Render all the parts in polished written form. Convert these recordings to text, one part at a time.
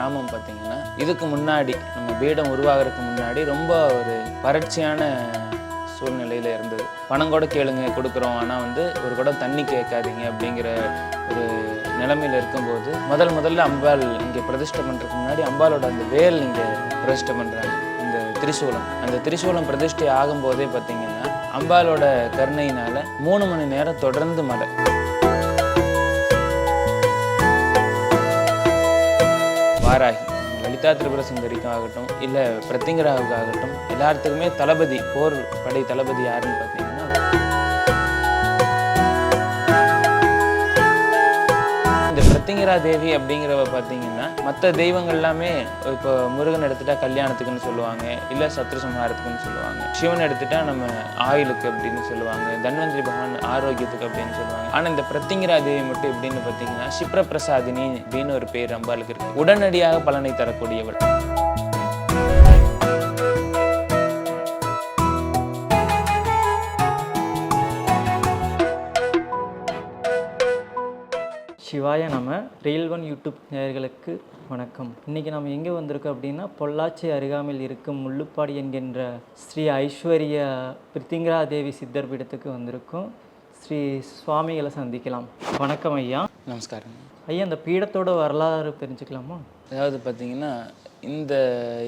கிராமம் பார்த்திங்கன்னா இதுக்கு முன்னாடி நம்ம பீடம் உருவாகிறதுக்கு முன்னாடி ரொம்ப ஒரு வறட்சியான சூழ்நிலையில் இருந்தது. பணம் கூட கேளுங்க கொடுக்குறோம், ஆனால் ஒரு குடம் தண்ணி கேட்காதீங்க அப்படிங்கிற ஒரு நிலைமையில் இருக்கும்போது முதல்ல அம்பாள் இங்கே பிரதிஷ்டை பண்ணுறதுக்கு முன்னாடி அம்பாலோட அந்த வேல் இங்கே பிரதிஷ்டை பண்ணுறாங்க. அந்த திரிசூலம் பிரதிஷ்டை ஆகும்போதே பார்த்திங்கன்னா அம்பாலோட கருணையினால் 3 மணி நேரம் தொடர்ந்து மழை. வாராகி லலிதா திரிபுர சுந்தரிக்கும் ஆகட்டும், இல்லை பிரத்திங்கராவுக்கு ஆகட்டும், எல்லாத்துக்குமே தளபதி, போர் படை தளபதி யாருன்னு பார்த்தீங்கன்னா இந்த பிரத்திங்கரா தேவி அப்படிங்கிறவ பார்த்தீங்கன்னா மற்ற தெய்வங்கள் எல்லாமே இப்போ முருகன் எடுத்துட்டா கல்யாணத்துக்குன்னு சொல்லுவாங்க, இல்லை சத்ரு சம்ஹாரத்துக்குன்னு சொல்லுவாங்க. சிவன் எடுத்துட்டா நம்ம ஆயுளுக்கு அப்படின்னு சொல்லுவாங்க, தன்வந்திரி பகவான் ஆரோக்கியத்துக்கு அப்படின்னு சொல்லுவாங்க. ஆனால் இந்த பிரத்திங்கரா தேவி மட்டும் எப்படின்னு பார்த்தீங்கன்னா சிப்ரபிரசாதினி அப்படின்னு ஒரு பேர் அம்பாளுக்கு இருக்கு. உடனடியாக பலனை தரக்கூடியவள். சிவாய நம்ம ரீல் ஒன் யூடியூப் நேயர்களுக்கு வணக்கம். இன்றைக்கி நம்ம எங்கே வந்திருக்கோம் அப்படின்னா பொள்ளாச்சி அருகாமையில் இருக்கும் முள்ளுப்பாடி என்கின்ற ஸ்ரீ ஐஸ்வர்யா பிரத்திங்கரா தேவி சித்தர் பீடத்துக்கு வந்திருக்கோம். ஸ்ரீ சுவாமிகளை சந்திக்கலாம். வணக்கம் ஐயா. நமஸ்காரம் ஐயா. அந்த பீடத்தோட வரலாறு தெரிஞ்சுக்கலாமா? அதாவது பார்த்தீங்கன்னா இந்த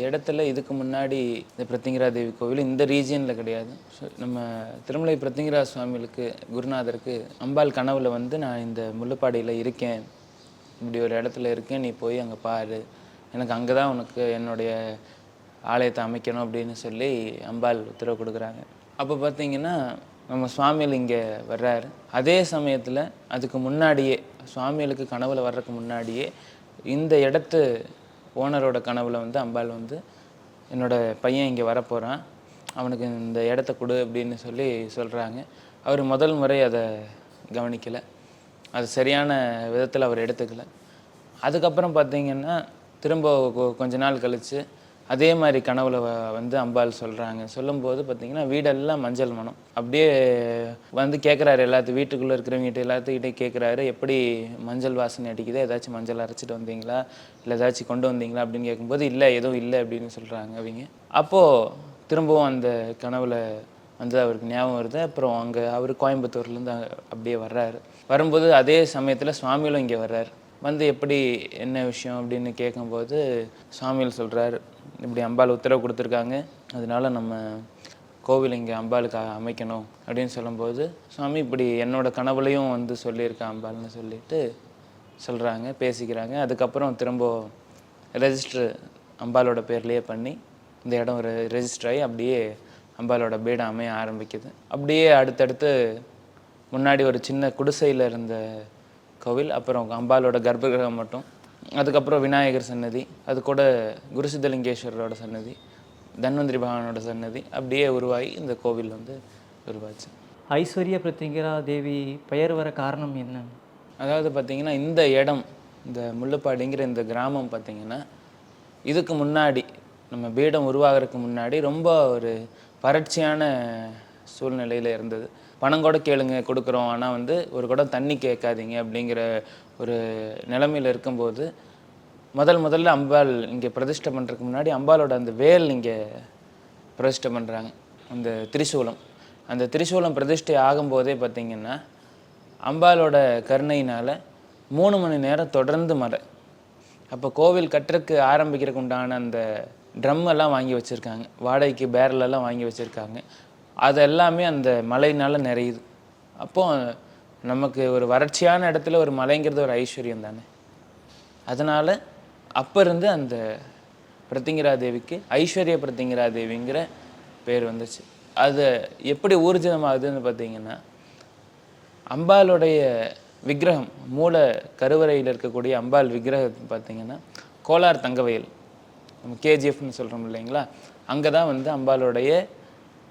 இடத்துல இதுக்கு முன்னாடி இந்த பிரத்திங்கரா தேவி கோவில் இந்த ரீஜியனில் கிடையாது. நம்ம திருமலை பிரத்திங்கரா சுவாமிகளுக்கு குருநாதருக்கு அம்பாள் கனவுல நான் இந்த முள்ளுப்பாடியில் இருக்கேன், இப்படி ஒரு இடத்துல இருக்கேன், நீ போய் அங்கே பாரு, எனக்கு அங்கே தான் உனக்கு என்னுடைய ஆலயத்தை அமைக்கணும் அப்படின்னு சொல்லி அம்பாள் உத்தரவு கொடுக்குறாங்க. அப்போ பார்த்தீங்கன்னா நம்ம சுவாமிகள் இங்கே வர்றாரு. அதே சமயத்தில் அதுக்கு முன்னாடியே சுவாமிகளுக்கு கனவுல வர்றதுக்கு முன்னாடியே இந்த இடத்து ஓனரோட கனவுல அம்பாள் என்னோடய பையன் இங்கே வரப்போகிறான், அவனுக்கு இந்த இடத்த கொடு அப்படின்னு சொல்லி சொல்கிறாங்க. அவர் முதல் முறை அதை கவனிக்கலை, அது சரியான விதத்தில் அவர் எடுத்துக்கலை. அதுக்கப்புறம் பார்த்திங்கன்னா திரும்ப கொஞ்ச நாள் கழித்து அதே மாதிரி கனவுல அம்பாள் சொல்கிறாங்க. சொல்லும்போது பார்த்திங்கன்னா வீடெல்லாம் மஞ்சள் மனம். அப்படியே கேட்குறாரு, வீட்டுக்குள்ளே இருக்கிறவங்ககிட்ட எல்லாத்துக்கிட்டே கேட்குறாரு, எப்படி மஞ்சள் வாசனை அடிக்குது, ஏதாச்சும் மஞ்சள் அரைச்சிட்டு வந்தீங்களா, இல்லை ஏதாச்சும் கொண்டு வந்தீங்களா அப்படின்னு கேட்கும்போது இல்லை, எதுவும் இல்லை அப்படின்னு சொல்கிறாங்க அவங்க. அப்போது திரும்பவும் அந்த கனவுல அவருக்கு ஞாபகம் வருது. அப்புறம் அங்கே அவர் கோயம்புத்தூர்லேருந்து அப்படியே வர்றாரு. வரும்போது அதே சமயத்தில் சுவாமிகளும் இங்கே வர்றாரு. எப்படி என்ன விஷயம் அப்படின்னு கேட்கும்போது சுவாமிகள் சொல்கிறார், இப்படி அம்பாள் உத்தரவு கொடுத்துருக்காங்க, அதனால நம்ம கோவில் இங்கே அம்பாளுக்கு அமைக்கணும் அப்படின்னு சொல்லும்போது சுவாமி இப்படி என்னோட கனவுலையும் சொல்லியிருக்கா அம்பாள்னு சொல்லிட்டு சொல்கிறாங்க, பேசிக்கிறாங்க. அதுக்கப்புறம் திரும்ப ரெஜிஸ்டர் அம்பாலோட பேர்லேயே பண்ணி இந்த இடம் ஒரு ரெஜிஸ்டர் ஆகி அப்படியே அம்பாலோட பீடம் அமைய ஆரம்பிக்குது. அப்படியே அடுத்தடுத்து முன்னாடி ஒரு சின்ன குடிசையில் இருந்த கோவில், அப்புறம் அம்பாலோட கர்ப்பகிரகம் மட்டும், அதுக்கப்புறம் விநாயகர் சன்னதி, அது கூட குருசித்தலிங்கேஸ்வரரோட சன்னதி, தன்வந்திரி பகவானோட சன்னதி, அப்படியே உருவாகி இந்த கோவில் உருவாச்சு. ஐஸ்வர்யா பிரத்திங்கரா தேவி பெயர் வர காரணம் என்ன? அதாவது பார்த்திங்கன்னா இந்த இடம், இந்த முள்ளுப்பாடிங்கிற இந்த கிராமம் பார்த்திங்கன்னா இதுக்கு முன்னாடி நம்ம பீடம் உருவாகிறதுக்கு முன்னாடி ரொம்ப ஒரு வறட்சியான சூழ்நிலையில் இருந்தது. பணம் கூட கேளுங்க கொடுக்குறோம், ஆனால் ஒரு குடம் தண்ணி கேட்காதீங்க அப்படிங்கிற ஒரு நிலைமையில் இருக்கும்போது முதல்ல அம்பாள் இங்கே பிரதிஷ்டை பண்ணுறதுக்கு முன்னாடி அம்பாலோட அந்த வேல் இங்கே பிரதிஷ்டை பண்ணுறாங்க. அந்த திரிசூலம் பிரதிஷ்டை ஆகும்போதே பார்த்திங்கன்னா அம்பாலோட கருணையினால் 3 மணி நேரம் தொடர்ந்து மழை. அப்போ கோவில் கட்டுறதுக்கு ஆரம்பிக்கிறதுக்கு உண்டான அந்த ட்ரம் எல்லாம் வாங்கி வச்சுருக்காங்க, வாடகைக்கு பேரலெல்லாம் வாங்கி வச்சுருக்காங்க. அது எல்லாமே அந்த மழையினால் நிறையுது. அப்போது நமக்கு ஒரு வறட்சியான இடத்துல ஒரு மலைங்கிறது ஒரு ஐஸ்வர்யம் தானே. அதனால் அப்போ இருந்து அந்த பிரத்திங்கரா தேவிக்கு ஐஸ்வர்ய பிரத்திங்கரா தேவிங்கிற பேர் வந்துச்சு. அது எப்படி ஊர்ஜிதமாகுதுன்னு பார்த்திங்கன்னா அம்பாளுடைய விக்கிரகம், மூல கருவறையில் இருக்கக்கூடிய அம்பாள் விக்கிரகம் பார்த்திங்கன்னா கோலார் தங்கவயல், நம்ம கேஜிஎஃப்னு சொல்கிறோம் இல்லைங்களா, அங்கே தான் அம்பாளுடைய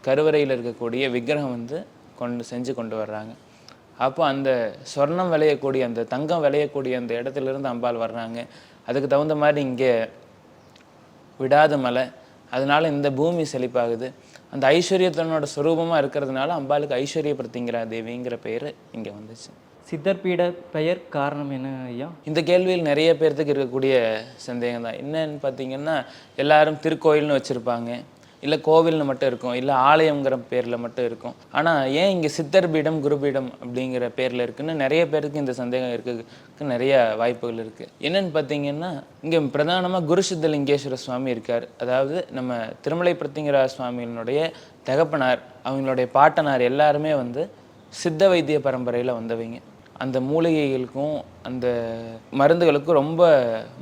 கருவறையில் இருக்கக்கூடிய விக்கிரகம் செஞ்சு கொண்டு வர்றாங்க. அப்போ அந்த சொர்ணம் விளையக்கூடிய அந்த தங்கம் விளையக்கூடிய அந்த இடத்துலேருந்து அம்பாள் வர்றாங்க. அதுக்கு தகுந்த மாதிரி இங்கே விடாத மலை, அதனால் இந்த பூமி செழிப்பாகுது. அந்த ஐஸ்வர்யத்தனோட ஸ்வரூபமாக இருக்கிறதுனால அம்பாளுக்கு ஐஸ்வர்ய பிரத்திங்கரா தேவிங்கிற பேர் இங்கே வந்துச்சு. சித்தர் பீட பெயர் காரணம் என்ன ஐயா? இந்த கேள்வியில் நிறைய பேர்த்துக்கு இருக்கக்கூடிய சந்தேகம் தான். என்னன்னு பார்த்தீங்கன்னா, எல்லாரும் திருக்கோயில்னு வச்சுருப்பாங்க, இல்லை கோவில்னு மட்டும் இருக்கும், இல்லை ஆலயங்கிற பேரில் மட்டும் இருக்கும். ஆனால் ஏன் இங்கே சித்தர் பீடம் குருபீடம் அப்படிங்கிற பேரில் இருக்குன்னு நிறைய பேருக்கு இந்த சந்தேகம் இருக்கிறதுக்கு நிறைய வாய்ப்புகள் இருக்குது. என்னன்னு பார்த்தீங்கன்னா, இங்கே பிரதானமாக குரு சித்தலிங்கேஸ்வர சுவாமி இருக்கார். அதாவது நம்ம திருமலை பிரத்திங்கரா சுவாமியினுடைய தகப்பனார், அவங்களுடைய பாட்டனார் எல்லாருமே வந்து சித்த வைத்திய பரம்பரையில் வந்தவங்க. அந்த மூலிகைகளுக்கும் அந்த மருந்துகளுக்கும் ரொம்ப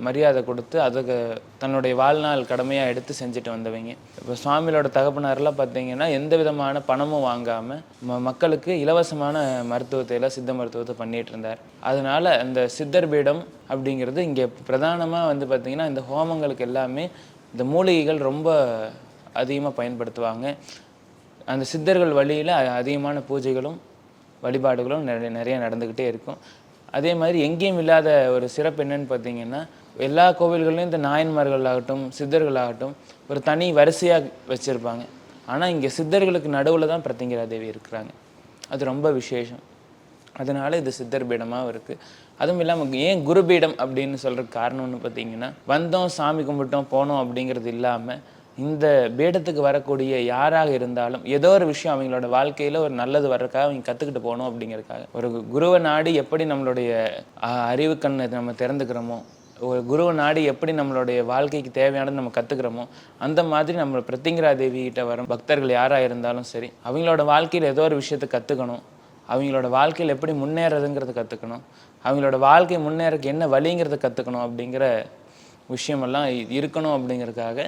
மரியாதை கொடுத்து அதுக்கு தன்னுடைய வாழ்நாள் கடமையாக எடுத்து செஞ்சுட்டு வந்தவங்க. இப்போ சுவாமியோட தகப்பனாரெல்லாம் பார்த்தீங்கன்னா எந்த விதமான பணமும் வாங்காமல் மக்களுக்கு இலவசமான மருத்துவத்தையெல்லாம் சித்த மருத்துவத்தை பண்ணிகிட்டு இருந்தார். அதனால் அந்த சித்தர் பீடம் அப்படிங்கிறது இங்கே பிரதானமாக வந்து பார்த்திங்கன்னா இந்த ஹோமங்களுக்கு எல்லாமே இந்த மூலிகைகள் ரொம்ப அதிகமாக பயன்படுத்துவாங்க. அந்த சித்தர்கள் வழியில் அதிகமான பூஜைகளும் வழிபாடுகளும் நிறைய நடந்துக்கிட்டே இருக்கும். அதே மாதிரி எங்கேயும் இல்லாத ஒரு சிறப்பு என்னன்னு பார்த்தீங்கன்னா, எல்லா கோவில்கள்லையும் இந்த நாயன்மார்களாகட்டும் சித்தர்களாகட்டும் ஒரு தனி வரிசையாக வச்சுருப்பாங்க. ஆனால் இங்கே சித்தர்களுக்கு நடுவில் தான் பிரத்திங்கரா தேவி இருக்கிறாங்க. அது ரொம்ப விசேஷம். அதனால் இது சித்தர் பீடமாக இருக்குது. அதுவும் இல்லாமல் ஏன் குருபீடம் அப்படின்னு சொல்கிறதுக்கு காரணம்னு பார்த்தீங்கன்னா, வந்தோம் சாமி கும்பிட்டோம் போனோம் அப்படிங்கிறது இல்லாமல் இந்த பீடத்துக்கு வரக்கூடிய யாராக இருந்தாலும் ஏதோ ஒரு விஷயம் அவங்களோட வாழ்க்கையில் ஒரு நல்லது வர்றதுக்காக அவங்க கற்றுக்கிட்டு போகணும் அப்படிங்கிறதுக்காக. ஒரு குருவை நாடி எப்படி நம்மளுடைய அறிவு கண்ணை நம்ம திறந்துக்கிறோமோ, ஒரு குருவை நாடி எப்படி நம்மளுடைய வாழ்க்கைக்கு தேவையானது நம்ம கற்றுக்கிறோமோ, அந்த மாதிரி நம்ம பிரத்திங்கரா தேவிகிட்ட வரும் பக்தர்கள் யாராக இருந்தாலும் சரி, அவங்களோட வாழ்க்கையில் ஏதோ ஒரு விஷயத்தை கற்றுக்கணும், அவங்களோட வாழ்க்கையில் எப்படி முன்னேறதுங்கிறத கற்றுக்கணும், அவங்களோட வாழ்க்கை முன்னேறக்கு என்ன வழிங்கிறத கற்றுக்கணும் அப்படிங்கிற விஷயமெல்லாம் இருக்கணும் அப்படிங்கிறதுக்காக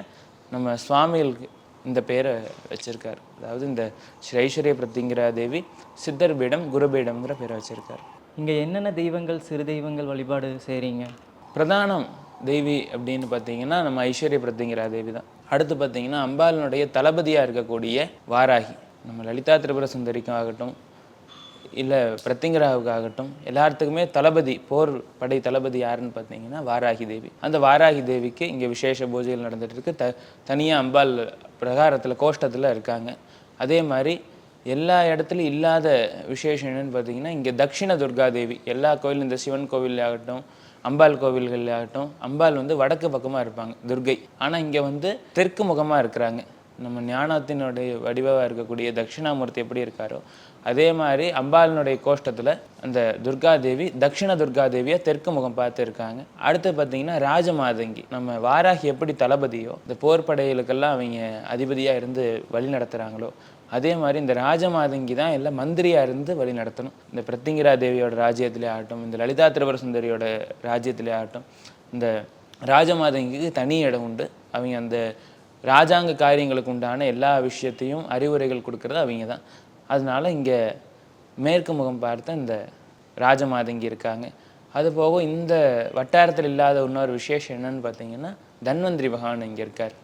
நம்ம சுவாமிகளுக்கு இந்த பேரை வச்சுருக்கார். அதாவது இந்த ஸ்ரீ ஐஸ்வர்ய பிரத்திங்கரா தேவி சித்தர் பீடம் குருபீடம்ங்கிற பேரை வச்சுருக்கார். இங்கே என்னென்ன தெய்வங்கள் சிறு தெய்வங்கள் வழிபாடு செய்கிறீங்க? பிரதானம் தேவி அப்படின்னு பார்த்தீங்கன்னா நம்ம ஐஸ்வர்ய பிரத்திங்கரா தேவி தான். அடுத்து பார்த்தீங்கன்னா அம்பாளினுடைய தளபதியாக இருக்கக்கூடிய வாராகி, நம்ம லலிதா திரிபுர சுந்தரிக்கும் ஆகட்டும் இல்லை பிரத்திங்கராவுக்காகட்டும் எல்லாத்துக்குமே தளபதி, போர் படை தளபதி யாருன்னு பார்த்தீங்கன்னா வாராகி தேவி. அந்த வாராகி தேவிக்கு இங்கே விசேஷ பூஜைகள் நடந்துகிட்டு இருக்கு. தனியாக அம்பாள் பிரகாரத்தில் கோஷ்டத்தில் இருக்காங்க. அதே மாதிரி எல்லா இடத்துலையும் இல்லாத விசேஷம் என்னென்னு பார்த்தீங்கன்னா, இங்கே தட்சிண துர்கா தேவி எல்லா கோயிலும், இந்த சிவன் கோவிலாகட்டும் அம்பாள் கோவில்களாகட்டும், அம்பாள் வந்து வடக்கு பக்கமாக இருப்பாங்க துர்கை. ஆனால் இங்கே வந்து தெற்கு முகமாக இருக்கிறாங்க. நம்ம ஞானத்தினுடைய வடிவாக இருக்கக்கூடிய தட்சிணாமூர்த்தி எப்படி இருக்காரோ அதே மாதிரி அம்பாளினுடைய கோஷ்டத்தில் அந்த துர்காதேவி தட்சிண துர்காதேவியை தெற்கு முகம் பார்த்து இருக்காங்க. அடுத்து பார்த்தீங்கன்னா ராஜமாதங்கி, நம்ம வாராகி எப்படி தளபதியோ இந்த போர் படைகளுக்கெல்லாம் அவங்க அதிபதியாக இருந்து வழி நடத்துகிறாங்களோ அதே மாதிரி இந்த ராஜமாதங்கி தான் எல்லாம் மந்திரியாக இருந்து வழி நடத்தணும். இந்த பிரத்திங்கரா தேவியோட ராஜ்யத்திலே ஆகட்டும், இந்த லலிதா திரிபுர சுந்தரியோட ராஜ்யத்திலே ஆகட்டும், இந்த ராஜமாதங்கிக்கு தனி இடம் உண்டு. அவங்க அந்த ராஜாங்க காரியங்களுக்கு உண்டான எல்லா விஷயத்தையும் அறிவுரைகள் கொடுக்கறது அவங்க தான். அதனால இங்கே மேற்கு முகம் பார்த்த இந்த ராஜமாதங்கி இருக்காங்க. அதுபோக இந்த வட்டாரத்தில் இல்லாத இன்னொரு விசேஷம் என்னன்னு பார்த்தீங்கன்னா தன்வந்திரி பகவான் இங்கே இருக்கார்.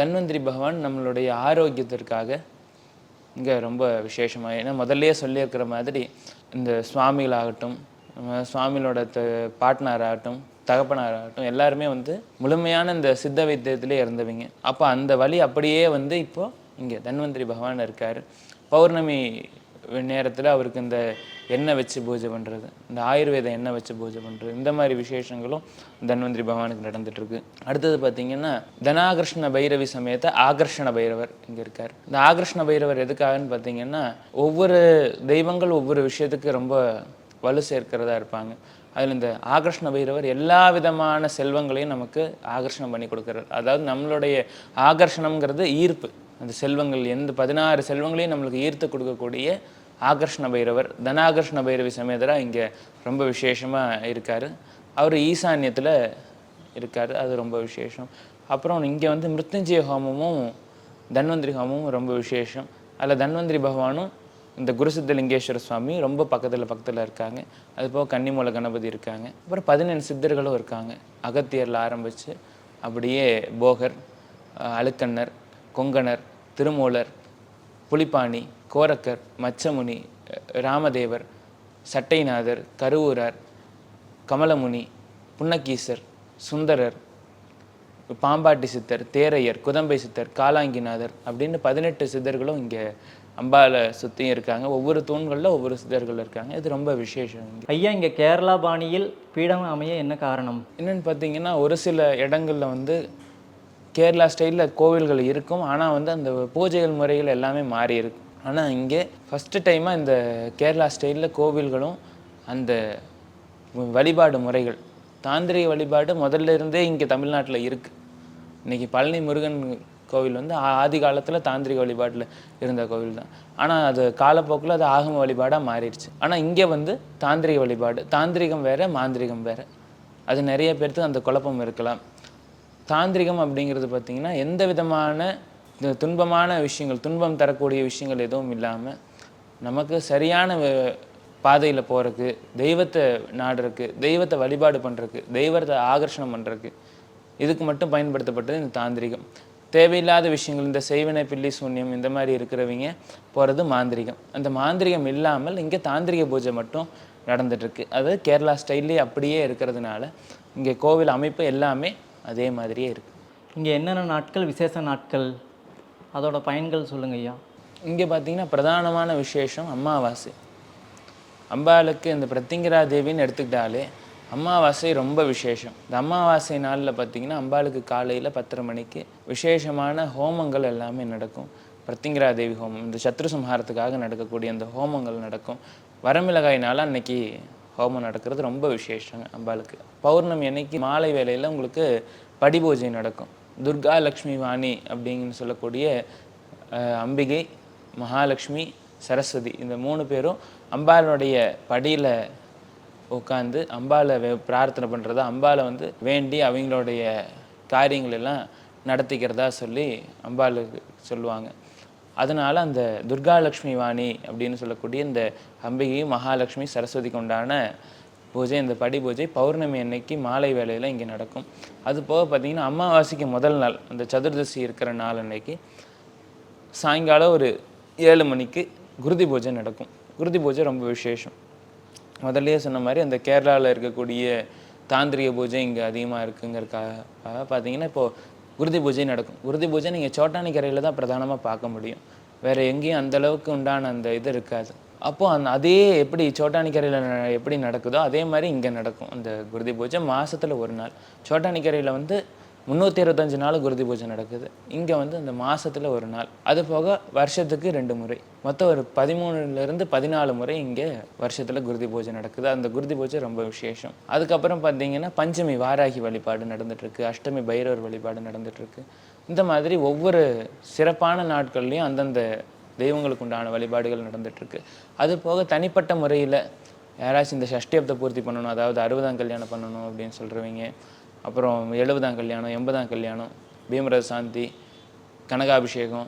தன்வந்திரி பகவான் நம்மளுடைய ஆரோக்கியத்திற்காக இங்கே ரொம்ப விசேஷமாக, ஏன்னா முதல்லையே சொல்லியிருக்கிற மாதிரி இந்த சுவாமிகளாகட்டும் சுவாமிகளோட பாட்னாராகட்டும் தகப்பனாராகட்டும் எல்லாருமே வந்து முழுமையான இந்த சித்த வைத்தியத்திலே இருந்தவங்க. அப்போ அந்த வழி அப்படியே வந்து இப்போது இங்கே தன்வந்திரி பகவான் இருக்கார். பௌர்ணமி நேரத்தில் அவருக்கு இந்த எண்ணெய் வச்சு பூஜை பண்ணுறது, இந்த ஆயுர்வேத எண்ணெய் வச்சு பூஜை பண்ணுறது, இந்த மாதிரி விசேஷங்களும் தன்வந்திரி பகவானுக்கு நடந்துகிட்ருக்கு. அடுத்தது பார்த்திங்கன்னா தனாகர்ஷ்ண பைரவி சமேத ஆகர்ஷண பைரவர் இங்கே இருக்கார். இந்த ஆகர்ஷண பைரவர் எதுக்காகன்னு பார்த்திங்கன்னா ஒவ்வொரு தெய்வங்கள் ஒவ்வொரு விஷயத்துக்கு ரொம்ப வலு சேர்க்கிறதா இருப்பாங்க. அதில் இந்த ஆகர்ஷண பைரவர் எல்லா விதமான செல்வங்களையும் நமக்கு ஆகர்ஷணம் பண்ணி கொடுக்குறார். அதாவது நம்மளுடைய ஆகர்ஷணம்ங்கிறது ஈர்ப்பு, அந்த செல்வங்கள் எந்த 16 செல்வங்களையும் நம்மளுக்கு ஈர்த்து கொடுக்கக்கூடிய ஆகர்ஷண பைரவர் தனாகர்ஷ்ண பைரவி சமேதராக இங்கே ரொம்ப விசேஷமாக இருக்கார். அவர் ஈசான்யத்தில் இருக்கார், அது ரொம்ப விசேஷம். அப்புறம் இங்கே வந்து மிருத்யுஞ்சய ஹோமமும் தன்வந்திரி ஹோமமும் ரொம்ப விசேஷம். அதில் தன்வந்திரி பகவானும் இந்த குருசித்தலிங்கேஸ்வர சுவாமி ரொம்ப பக்கத்தில் இருக்காங்க. அதுபோக கன்னிமூல கணபதி இருக்காங்க. அப்புறம் 17 சித்தர்களும் இருக்காங்க. அகத்தியரில் ஆரம்பித்து அப்படியே போகர், அழுக்கண்ணர், கொங்கணர், திருமூலர், புலிப்பாணி, கோரக்கர், மச்சமுனி, ராமதேவர், சட்டைநாதர், கருவூரார், கமலமுனி, புன்னக்கீசர், சுந்தரர், பாம்பாட்டி சித்தர், தேரையர், குதம்பை சித்தர், காலாங்கிநாதர் அப்படின்னு 18 சித்தர்களும் இங்கே அம்பாவை சுற்றியும் இருக்காங்க. ஒவ்வொரு தூண்களில் ஒவ்வொரு சித்தர்கள் இருக்காங்க. இது ரொம்ப விசேஷம் இங்கே. ஐயா, இங்கே கேரளா பாணியில் பீடம் அமைய என்ன காரணம்? என்னென்னு பார்த்தீங்கன்னா, ஒரு சில இடங்களில் வந்து கேரளா ஸ்டைலில் கோவில்கள் இருக்கும். ஆனால் வந்து அந்த பூஜைகள் முறைகள் எல்லாமே மாறி இருக்கும். ஆனால் இங்கே ஃபஸ்ட்டு டைமாக இந்த கேரளா ஸ்டைலில் கோவில்களும் அந்த வழிபாடு முறைகள், தாந்திரிக வழிபாடு முதல்ல இருந்தே இங்கே தமிழ்நாட்டில் இருக்குது. இன்றைக்கி பழனி முருகன் கோவில் வந்து ஆதி காலத்தில் தாந்திரிக வழிபாட்டில் இருந்த கோவில் தான். ஆனால் அது காலப்போக்கில் அது ஆகம வழிபாடாக மாறிடுச்சு. ஆனால் இங்கே வந்து தாந்திரிக வழிபாடு, தாந்திரிகம் வேறு, மாந்திரிகம் வேறு. அது நிறைய பேர்த்துக்கு அந்த குழப்பம் இருக்கலாம். தாந்திரிகம் அப்படிங்கிறது பார்த்திங்கன்னா எந்த விதமான துன்பமான விஷயங்கள், துன்பம் தரக்கூடிய விஷயங்கள் எதுவும் இல்லாமல் நமக்கு சரியான பாதையில் போகிறதுக்கு, தெய்வத்தை நாடுறதுக்கு, தெய்வத்தை வழிபாடு பண்ணுறதுக்கு, தெய்வத்தை ஆகர்ஷணம் பண்ணுறதுக்கு, இதுக்கு மட்டும் பயன்படுத்தப்பட்டது இந்த தாந்திரிகம். தேவையில்லாத விஷயங்கள், இந்த செய்வினை, பில்லி, சூன்யம் இந்த மாதிரி இருக்கிறவங்க போகிறது மாந்திரிகம். அந்த மாந்திரிகம் இல்லாமல் இங்கே தாந்திரிக பூஜை மட்டும் நடந்துகிட்ருக்கு. அது கேரளா ஸ்டைல்லே அப்படியே இருக்கிறதுனால இங்கே கோவில் அமைப்பு எல்லாமே அதே மாதிரியே இருக்குது. இங்கே என்னென்ன நாட்கள் விசேஷ நாட்கள், அதோட பயன்கள் சொல்லுங்க ஐயா. இங்கே பார்த்திங்கன்னா பிரதானமான விசேஷம் அமாவாசை. அம்பாளுக்கு இந்த பிரத்திங்கரா தேவின்னு எடுத்துக்கிட்டாலே அமாவாசை ரொம்ப விசேஷம். இந்த அமாவாசை நாளில் பார்த்திங்கன்னா அம்பாளுக்கு காலையில் 10:30 மணிக்கு விசேஷமான ஹோமங்கள் எல்லாமே நடக்கும். பிரத்திங்கரா தேவி ஹோமம், இந்த சத்ரு சம்ஹாரத்துக்காக நடக்கக்கூடிய அந்த ஹோமங்கள் நடக்கும். வரமிளகாய் நாள் அன்னைக்கு ஹோமம் நடக்கிறது ரொம்ப விசேஷங்க அம்பாளுக்கு. பௌர்ணமி அன்னைக்கு மாலை வேளையில் உங்களுக்கு படி பூஜை நடக்கும். துர்கா லக்ஷ்மி வாணி அப்படின்னு சொல்லக்கூடிய அம்பிகை, மகாலட்சுமி, சரஸ்வதி இந்த 3 பேரும் அம்பாளுடைய படியில் உட்காந்து அம்பாளை பிரார்த்தனை பண்ணுறதா, அம்பாளை வந்து வேண்டி அவங்களுடைய காரியங்கள் எல்லாம் நடத்திக்கிறதா சொல்லி அம்பாளுக்கு சொல்லுவாங்க. அதனால் அந்த துர்காலக்ஷ்மி வாணி அப்படின்னு சொல்லக்கூடிய இந்த அம்பிகையும் மகாலட்சுமி சரஸ்வதிக்கு உண்டான பூஜை, இந்த படி பூஜை பௌர்ணமி அன்னைக்கு மாலை வேளையில் இங்கே நடக்கும். அது போக பார்த்திங்கன்னா அமாவாசைக்கு முதல் நாள், அந்த சதுர்தசி இருக்கிற நாள் அன்னைக்கு சாயங்காலம் ஒரு 7 மணிக்கு குருதி பூஜை நடக்கும். குருதி பூஜை ரொம்ப விசேஷம். முதல்லையே சொன்ன மாதிரி அந்த கேரளாவில் இருக்கக்கூடிய தாந்திரிக பூஜை இங்கே அதிகமாக இருக்குங்கிறதுக்காக பார்த்தீங்கன்னா இப்போது குருதி பூஜை நடக்கும். குருதி பூஜை நீங்கள் சோட்டானிக்கரையில் தான் பிரதானமாக பார்க்க முடியும். வேறு எங்கேயும் அந்தளவுக்கு உண்டான அந்த இது இருக்காது. அப்போது அதே எப்படி சோட்டானிக்கரையில் எப்படி நடக்குதோ அதே மாதிரி இங்கே நடக்கும். அந்த குருதி பூஜை மாதத்தில் ஒரு நாள். சோட்டானிக்கரையில் வந்து 365 நாள் குருதி பூஜை நடக்குது. இங்கே வந்து அந்த மாதத்தில் ஒரு நாள். அது போக வருஷத்துக்கு 2 முறை, மொத்தம் ஒரு 13லேருந்து 14 முறை இங்கே வருஷத்தில் குருதி பூஜை நடக்குது. அந்த குருதி பூஜை ரொம்ப விசேஷம். அதுக்கப்புறம் பார்த்தீங்கன்னா பஞ்சமி வாராகி வழிபாடு நடந்துகிட்ருக்கு, அஷ்டமி பைரவர் வழிபாடு நடந்துகிட்ருக்கு. இந்த மாதிரி ஒவ்வொரு சிறப்பான நாட்கள்லையும் அந்தந்த தெய்வங்களுக்கு உண்டான வழிபாடுகள் நடந்துகிட்ருக்கு. அது போக தனிப்பட்ட முறையில் யாராச்சும் இந்த சஷ்டியப்தை பூர்த்தி பண்ணணும், அதாவது 60ஆம் கல்யாணம் பண்ணணும் அப்படின்னு சொல்கிறவங்க, அப்புறம் 70ஆம் கல்யாணம், 80ஆம் கல்யாணம், பீமரத சாந்தி, கனகாபிஷேகம்,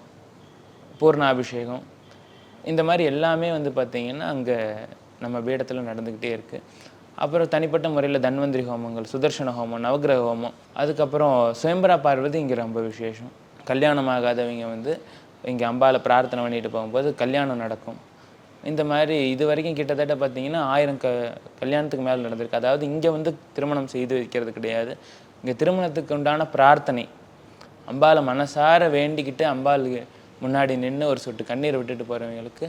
பூர்ணாபிஷேகம், இந்த மாதிரி எல்லாமே வந்து பார்த்திங்கன்னா அங்கே நம்ம பீடத்தில் நடந்துக்கிட்டே இருக்குது. அப்புறம் தனிப்பட்ட முறையில் தன்வந்திரி ஹோமங்கள், சுதர்சன ஹோமம், நவகிரக ஹோமம், அதுக்கப்புறம் சுயம்பரா பார்வதி இங்கே ரொம்ப விசேஷம். கல்யாணம் ஆகாதவங்க வந்து இங்கே அம்பாவை பிரார்த்தனை பண்ணிட்டு போகும்போது கல்யாணம் நடக்கும். இந்த மாதிரி இது வரைக்கும் கிட்டத்தட்ட பார்த்திங்கன்னா 1000 கல்யாணத்துக்கு மேலே நடந்திருக்கு. அதாவது இங்கே வந்து திருமணம் செய்து வைக்கிறது கிடையாது. இங்கே திருமணத்துக்கு உண்டான பிரார்த்தனை, அம்பாவை மனசார வேண்டிக்கிட்டு அம்பாள் முன்னாடி நின்று ஒரு சொட்டு கண்ணீரை விட்டுட்டு போகிறவங்களுக்கு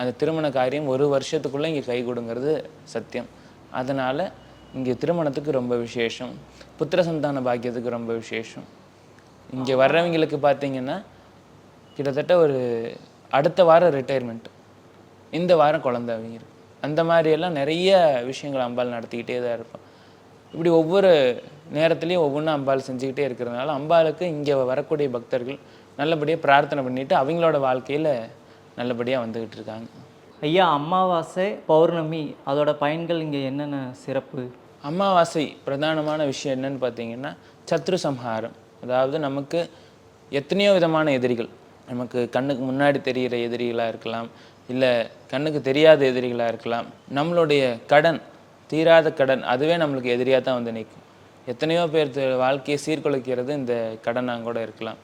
அந்த திருமண காரியம் 1 வருஷத்துக்குள்ளே இங்கே கை கொடுங்கிறது சத்தியம். அதனால் இங்கே திருமணத்துக்கு ரொம்ப விசேஷம். புத்திர சந்தான பாக்கியத்துக்கு ரொம்ப விசேஷம். இங்கே வர்றவங்களுக்கு பார்த்திங்கன்னா கிட்டத்தட்ட ஒரு அடுத்த வாரம் ரிட்டையர்மெண்ட், இந்த வாரம் குழந்தை அவங்க, அந்த மாதிரியெல்லாம் நிறைய விஷயங்கள் அம்பாள் நடத்திக்கிட்டே தான் இருப்போம். இப்படி ஒவ்வொரு நேரத்துலையும் ஒவ்வொன்றும் அம்பாள் செஞ்சுக்கிட்டே இருக்கிறதுனால அம்பாளுக்கு இங்கே வரக்கூடிய பக்தர்கள் நல்லபடியாக பிரார்த்தனை பண்ணிவிட்டு அவங்களோட வாழ்க்கையில் நல்லபடியாக வந்துக்கிட்டு இருக்காங்க. ஐயா, அமாவாசை, பௌர்ணமி அதோட பயன்கள் இங்கே என்னென்ன சிறப்பு? அமாவாசை பிரதானமான விஷயம் என்னன்னு பார்த்தீங்கன்னா சத்ரு சம்ஹாரம். அதாவது நமக்கு எத்தனையோ விதமான எதிரிகள், நமக்கு கண்ணுக்கு முன்னாடி தெரிகிற எதிரிகளாக இருக்கலாம், இல்லை கண்ணுக்கு தெரியாத எதிரிகளாக இருக்கலாம். நம்மளுடைய கடன், தீராத கடன், அதுவே நம்மளுக்கு எதிரியாக தான் வந்து நிற்கும். எத்தனையோ பேர் வாழ்க்கையை சீர்குலைக்கிறது இந்த கடனாக கூட இருக்கலாம்.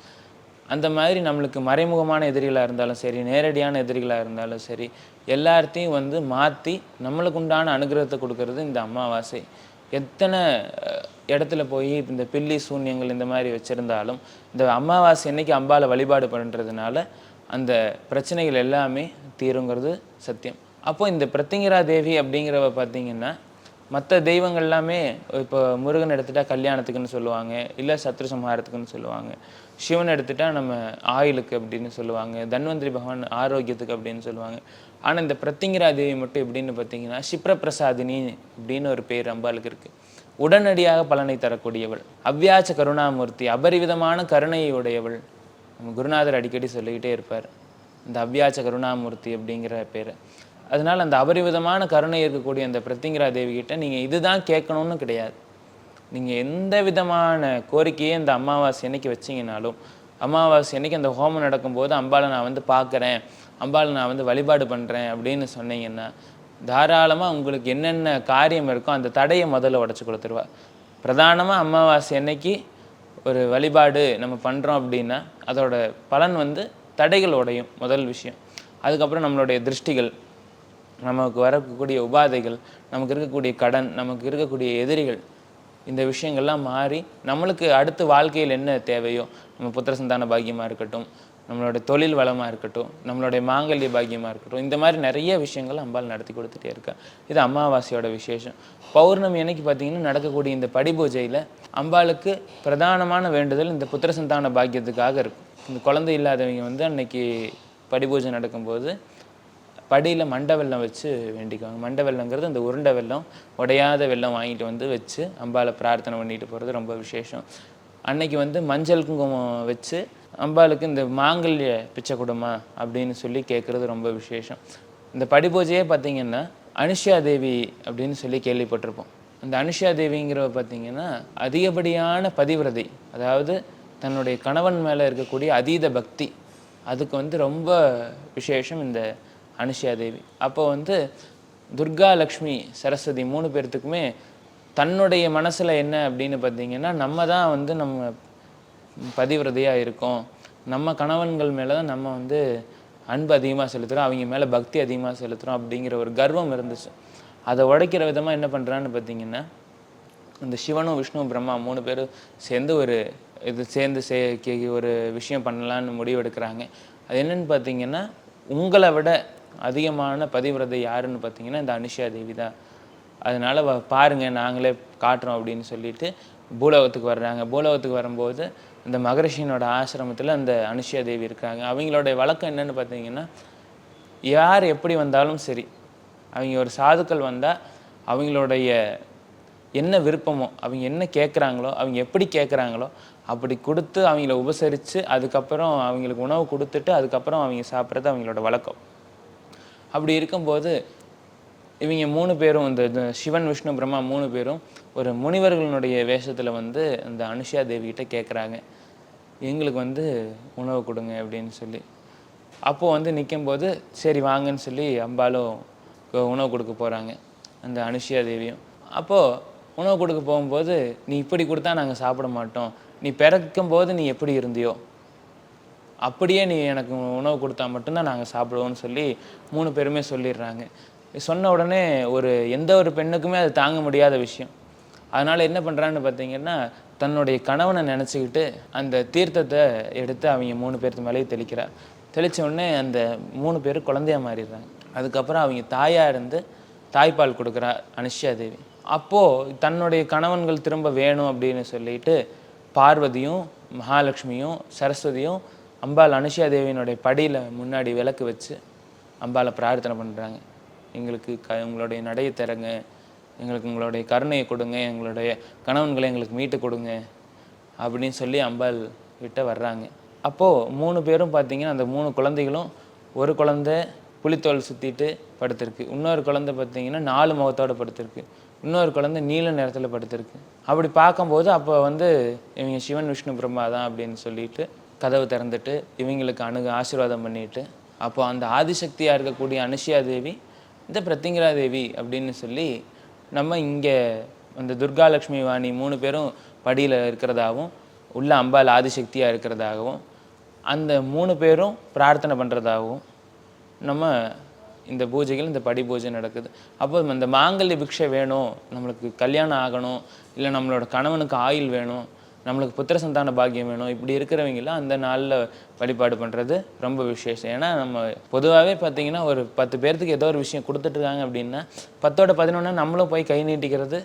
அந்த மாதிரி நம்மளுக்கு மறைமுகமான எதிரிகளாக இருந்தாலும் சரி, நேரடியான எதிரிகளாக இருந்தாலும் சரி, எல்லாத்தையும் வந்து மாற்றி நம்மளுக்கு உண்டான அனுகிரகத்தை கொடுக்கறது இந்த அமாவாசை. எத்தனை இடத்துல போய் இந்த பில்லி சூன்யங்கள் இந்த மாதிரி வச்சுருந்தாலும் இந்த அமாவாசை அன்னைக்கு அம்பாவை வழிபாடு பண்ணுறதுனால அந்த பிரச்சனைகள் எல்லாமே தீருங்கிறது சத்தியம். அப்போ இந்த பிரத்திங்கரா தேவி அப்படிங்கிறவ பார்த்தீங்கன்னா மற்ற தெய்வங்கள் எல்லாமே இப்போ முருகன் எடுத்துட்டா கல்யாணத்துக்குன்னு சொல்லுவாங்க, இல்லை சத்ரு சம்ஹாரத்துக்குன்னு சொல்லுவாங்க. சிவன் எடுத்துட்டா நம்ம ஆயுளுக்கு அப்படின்னு சொல்லுவாங்க, தன்வந்திரி பகவான் ஆரோக்கியத்துக்கு அப்படின்னு சொல்லுவாங்க. ஆனால் இந்த பிரத்திங்கரா தேவி மட்டும் எப்படின்னு பார்த்தீங்கன்னா சிப்ரபிரசாதினி அப்படின்னு ஒரு பேர் அம்பாளுக்கு இருக்குது. உடனடியாக பலனை தரக்கூடியவள், அவ்வியாச்ச கருணாமூர்த்தி, அபரிவிதமான கருணையை உடையவள். நம்ம குருநாதர் அடிக்கடி சொல்லிக்கிட்டே இருப்பார் இந்த அவ்வியாச்ச கருணாமூர்த்தி அப்படிங்கிற பேரை. அதனால் அந்த அபரிவிதமான கருணை இருக்கக்கூடிய அந்த பிரத்திங்கரா தேவிகிட்ட நீங்கள் இதுதான் கேட்கணும்னு கிடையாது. நீங்கள் எந்த விதமான கோரிக்கையை இந்த அமாவாசை அன்னைக்கு வச்சிங்கனாலும், அமாவாசை அன்னைக்கு அந்த ஹோமம் நடக்கும்போது அம்பாளை நான் வந்து பார்க்குறேன், அம்பாளை நான் வந்து வழிபாடு பண்ணுறேன் அப்படின்னு சொன்னீங்கன்னா தாராளமாக உங்களுக்கு என்னென்ன காரியம் இருக்கோ அந்த தடையை முதல்ல உடச்சி கொடுத்துருவா. பிரதானமாக அமாவாசை அன்னைக்கு ஒரு வழிபாடு நம்ம பண்ணுறோம் அப்படின்னா அதோட பலன் வந்து தடைகள் உடையும் முதல் விஷயம். அதுக்கப்புறம் நம்மளுடைய திருஷ்டிகள், நமக்கு வரக்கூடிய உபாதைகள், நமக்கு இருக்கக்கூடிய கடன், நமக்கு இருக்கக்கூடிய எதிரிகள், இந்த விஷயங்கள்லாம் மாறி நம்மளுக்கு அடுத்து வாழ்க்கையில் என்ன தேவையோ, நம்ம புத்திர சந்தான பாக்கியமாக இருக்கட்டும், நம்மளோட தொழில் வளமாக இருக்கட்டும், நம்மளுடைய மாங்கல்ய பாக்கியமாக இருக்கட்டும், இந்த மாதிரி நிறைய விஷயங்கள் அம்பாள் நடத்தி கொடுத்துட்டே இருக்கா. இது அமாவாசையோட விசேஷம். பௌர்ணமி அன்னைக்கு பார்த்தீங்கன்னா நடக்கக்கூடிய இந்த படி பூஜையில் அம்பாளுக்கு பிரதானமான வேண்டுதல் இந்த புத்திர சந்தான பாக்கியத்துக்காக இருக்கும். இந்த குழந்தை இல்லாதவங்க வந்து அன்னைக்கு படி பூஜை நடக்கும்போது படியில் மண்டை வெல்லம் வச்சு வேண்டிக்குவாங்க. மண்டை வெல்லங்கிறது அந்த உருண்டை வெல்லம், உடையாத வெல்லம் வாங்கிட்டு வந்து வச்சு அம்பாளை பிரார்த்தனை பண்ணிட்டு போகிறது ரொம்ப விசேஷம். அன்னைக்கு வந்து மஞ்சள் குங்குமம் வச்சு அம்பாளுக்கு இந்த மாங்கல்ய பிச்சை கொடுமா அப்படின்னு சொல்லி கேட்குறது ரொம்ப விசேஷம். இந்த படி பூஜையே பார்த்திங்கன்னா அனுஷ்யா தேவி அப்படின்னு சொல்லி கேள்விப்பட்டிருப்போம். அந்த அனுஷ்யா தேவிங்கிறவ பார்த்திங்கன்னா அதிகப்படியான பதிவிரதை, அதாவது தன்னுடைய கணவன் மேலே இருக்கக்கூடிய அதீத பக்தி, அதுக்கு வந்து ரொம்ப விசேஷம் இந்த அனுஷ்யா தேவி. அப்போ வந்து துர்கா, லக்ஷ்மி, சரஸ்வதி 3 பேர்த்துக்குமே தன்னுடைய மனசில் என்ன அப்படின்னு பார்த்தீங்கன்னா நம்ம தான் வந்து நம்ம பதிவிரதையாக இருக்கோம், நம்ம கணவன்கள் மேலே தான் நம்ம வந்து அன்பு அதிகமாக செலுத்துகிறோம், அவங்க மேலே பக்தி அதிகமாக செலுத்துகிறோம் அப்படிங்கிற ஒரு கர்வம் இருந்துச்சு. அதை உடைக்கிற விதமாக என்ன பண்ணுறான்னு பார்த்தீங்கன்னா இந்த சிவனும் விஷ்ணுவும் பிரம்மா 3 பேரும் சேர்ந்து ஒரு விஷயம் பண்ணலான்னு முடிவு எடுக்கிறாங்க. அது என்னன்னு பார்த்தீங்கன்னா உங்களை விட அதிகமான பதிவிரதை யாருன்னு பார்த்தீங்கன்னா இந்த அனுஷ்யா தேவி தான். அதனால் பாருங்கள் நாங்களே காட்டுறோம் அப்படின்னு சொல்லிட்டு பூலோகத்துக்கு வர்றாங்க. பூலோகத்துக்கு வரும்போது இந்த மகரிஷியனோட ஆசிரமத்தில் அந்த அனுஷ்யா தேவி இருக்காங்க. அவங்களுடைய வழக்கம் என்னென்னு பார்த்தீங்கன்னா யார் எப்படி வந்தாலும் சரி, அவங்க ஒரு சாதுக்கள் வந்தால் அவங்களுடைய என்ன விருப்பமோ, அவங்க என்ன கேட்குறாங்களோ, அவங்க எப்படி கேட்குறாங்களோ அப்படி கொடுத்து அவங்கள உபசரித்து அதுக்கப்புறம் அவங்களுக்கு உணவு கொடுத்துட்டு அதுக்கப்புறம் அவங்க சாப்பிட்றது அவங்களோட வழக்கம். அப்படி இருக்கும்போது இவங்க 3 பேரும் இந்த சிவன், விஷ்ணு, பிரம்மா 3 பேரும் ஒரு முனிவர்களுடைய வேஷத்தில் வந்து அந்த அனுஷ்யா தேவிகிட்ட கேட்குறாங்க, எங்களுக்கு வந்து உணவு கொடுங்க அப்படின்னு சொல்லி. அப்போது வந்து நிற்கும்போது சரி வாங்கன்னு சொல்லி அம்பாலும் உணவு கொடுக்க போகிறாங்க அந்த அனுஷ்யா தேவியும். அப்போது உணவு கொடுக்க போகும்போது நீ இப்படி கொடுத்தா நாங்கள் சாப்பிட மாட்டோம், நீ பிறக்கும்போது நீ எப்படி இருந்தியோ அப்படியே நீ எனக்கு உணவு கொடுத்தா மட்டும்தான் நாங்கள் சாப்பிடுவோம்னு சொல்லி 3 பேருமே சொல்லிடுறாங்க. சொன்ன உடனே எந்த ஒரு பெண்ணுக்குமே அது தாங்க முடியாத விஷயம். அதனால் என்ன பண்ணுறான்னு பார்த்தீங்கன்னா தன்னுடைய கணவனை நினச்சிக்கிட்டு அந்த தீர்த்தத்தை எடுத்து அவங்க 3 பேர்த்து மேலேயே தெளிக்கிறார். தெளித்த உடனே அந்த 3 பேரும் குழந்தையாக மாறிடுறாங்க. அதுக்கப்புறம் அவங்க தாயாக இருந்து தாய்ப்பால் கொடுக்குறா அனுஷ்யா தேவி. அப்போது தன்னுடைய கணவன்கள் திரும்ப வேணும் அப்படின்னு சொல்லிட்டு பார்வதியும் மகாலட்சுமியும் சரஸ்வதியும் அம்பாள் அனுஷ்யா தேவியினுடைய படியில் முன்னாடி விளக்கு வச்சு அம்பாளை பிரார்த்தனை பண்ணுறாங்க. எங்களுக்கு உங்களுடைய நடையை தரங்க, எங்களுக்கு உங்களுடைய கருணையை கொடுங்க, எங்களுடைய கணவன்களை எங்களுக்கு மீட்டு கொடுங்க அப்படின்னு சொல்லி அம்பாள் கிட்ட வர்றாங்க. அப்போது 3 பேரும் பார்த்தீங்கன்னா அந்த 3 குழந்தைகளும், ஒரு குழந்தை புலித்தோல் சுற்றிட்டு படுத்திருக்கு, இன்னொரு குழந்தை பார்த்தீங்கன்னா 4 முகத்தோடு படுத்திருக்கு, இன்னொரு குழந்தை நீல நிறத்தில் படுத்திருக்கு. அப்படி பார்க்கும்போது அப்போ வந்து இவங்க சிவன், விஷ்ணு, பிரம்மா தான் அப்படின்னு சொல்லிட்டு கதவு திறந்துட்டு இவங்களுக்கு ஆசீர்வாதம் பண்ணிட்டு அப்போ அந்த ஆதிசக்தியாக இருக்கக்கூடிய அனுஷ்யா தேவி இந்த பிரத்திங்கரா தேவி அப்படின்னு சொல்லி நம்ம இங்கே அந்த துர்கா, லக்ஷ்மி, வாணி 3 பேரும் படியில் இருக்கிறதாகவும் உள்ள அம்பாள் ஆதிசக்தியாக இருக்கிறதாகவும் அந்த 3 பேரும் பிரார்த்தனை பண்ணுறதாகவும் நம்ம இந்த பூஜைகள், இந்த படி பூஜை நடக்குது. அப்போ இந்த மாங்கல்ய பிக்ஷை வேணும், நம்மளுக்கு கல்யாணம் ஆகணும், இல்லை நம்மளோட கணவனுக்கு ஆயுள் வேணும், நம்மளுக்கு புத்திர சந்தான பாக்கியம் வேணும், இப்படி இருக்கிறவங்களாம் அந்த நாளில் வழிபாடு பண்ணுறது ரொம்ப விசேஷம். ஏன்னா நம்ம பொதுவாகவே பார்த்தீங்கன்னா ஒரு 10 பேர்த்துக்கு ஏதோ ஒரு விஷயம் கொடுத்துட்ருக்காங்க அப்படின்னா 10ஓட 11 நம்மளும் போய் கை நீட்டிக்கிறது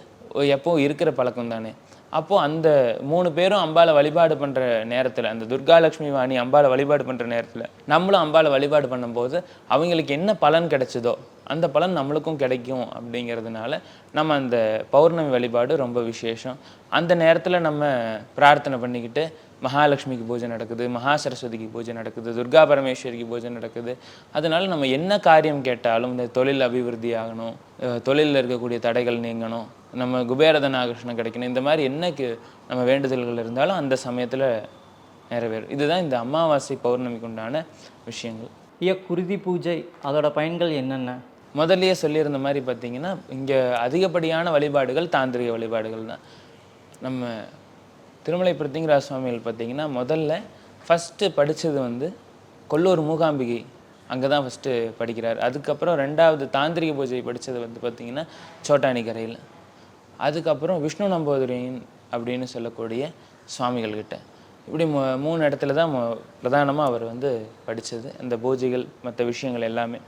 எப்போவும் இருக்கிற பழக்கம் தானே. அப்போது அந்த 3 பேரும் அம்பாளை வழிபாடு பண்ணுற நேரத்தில், அந்த துர்காலட்சுமி வாணி அம்பாளை வழிபாடு பண்ணுற நேரத்தில் நம்மளும் அம்பாளை வழிபாடு பண்ணும்போது அவங்களுக்கு என்ன பலன் கிடைச்சதோ அந்த பலன் நம்மளுக்கும் கிடைக்கும். அப்படிங்கிறதுனால நம்ம அந்த பௌர்ணமி வழிபாடு ரொம்ப விசேஷம். அந்த நேரத்தில் நம்ம பிரார்த்தனை பண்ணிக்கிட்டு மகாலட்சுமிக்கு பூஜை நடக்குது, மகா சரஸ்வதிக்கு பூஜை நடக்குது, துர்கா பரமேஸ்வரிக்கு பூஜை நடக்குது. அதனால நம்ம என்ன காரியம் கேட்டாலும், இந்த தொழில் அபிவிருத்தி ஆகணும், தொழிலில் இருக்கக்கூடிய தடைகள் நீங்கணும், நம்ம குபேரதன ஆகர்ஷணம் கிடைக்கணும், இந்த மாதிரி என்னைக்கு நம்ம வேண்டுதல்கள் இருந்தாலும் அந்த சமயத்தில் நிறைவேறும். இதுதான் இந்த அமாவாசை பௌர்ணமிக்கு உண்டான விஷயங்கள். ஐயா, குருதி பூஜை அதோட பயன்கள் என்னென்ன? முதல்லயே சொல்லியிருந்த மாதிரி பார்த்தீங்கன்னா, இங்கே அதிகப்படியான வழிபாடுகள் தாந்திரிக வழிபாடுகள் தான். நம்ம திருமலை பிருத்திங்கராஜ சுவாமிகள் பார்த்தீங்கன்னா முதல்ல ஃபஸ்ட்டு படித்தது வந்து கொல்லூர் மூகாம்பிகை, அங்கே தான் ஃபஸ்ட்டு படிக்கிறார். அதுக்கப்புறம் 2வது தாந்திரிக பூஜை படித்தது வந்து பார்த்திங்கன்னா சோட்டானிக்கரையில். அதுக்கப்புறம் விஷ்ணு நம்பூதிரியின் அப்படின்னு சொல்லக்கூடிய சுவாமிகள்கிட்ட. இப்படி 3 இடத்துல தான் பிரதானமாக அவர் வந்து படித்தது, அந்த பூஜைகள் மற்ற விஷயங்கள் எல்லாமே.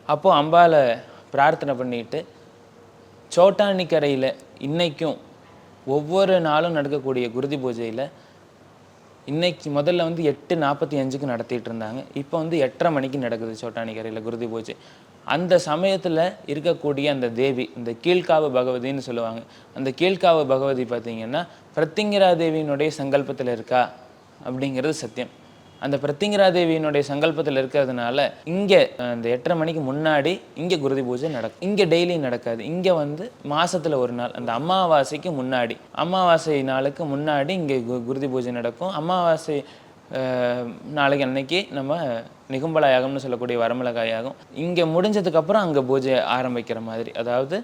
அப்போது அம்பாளை பிரார்த்தனை பண்ணிட்டு சோட்டானிக்கரையில் இன்றைக்கும் ஒவ்வொரு நாளும் நடக்கக்கூடிய குருதி பூஜையில் இன்னைக்கு முதல்ல வந்து 8:45க்கு நடத்திட்டு இருந்தாங்க. இப்போ வந்து 8:30 மணிக்கு நடக்குது சோட்டானிக்கரையில் குருதி பூஜை. அந்த சமயத்தில் இருக்கக்கூடிய அந்த தேவி, இந்த கீழ்காவு பகவதின்னு சொல்லுவாங்க. அந்த கீழ்காவு பகவதி பார்த்திங்கன்னா பிரத்திங்கரா தேவியினுடைய சங்கல்பத்தில் இருக்கா அப்படிங்கிறது சத்தியம். அந்த பிரத்திங்கரா தேவியினுடைய சங்கல்பத்தில் இருக்கிறதுனால இங்கே அந்த 8:30 மணிக்கு முன்னாடி இங்கே குருதி பூஜை நடக்கும். இங்கே டெய்லியும் நடக்காது. இங்கே வந்து மாதத்தில் ஒரு நாள், அந்த அமாவாசைக்கு முன்னாடி, அமாவாசை நாளுக்கு முன்னாடி இங்கே குருதி பூஜை நடக்கும். அமாவாசை நாளைக்கு அன்னைக்கு நம்ம நிகும்பல யாகம்னு சொல்லக்கூடிய வரமிளகா யாகம் இங்கே முடிஞ்சதுக்கப்புறம் அங்கே பூஜை ஆரம்பிக்கிற மாதிரி. அதாவது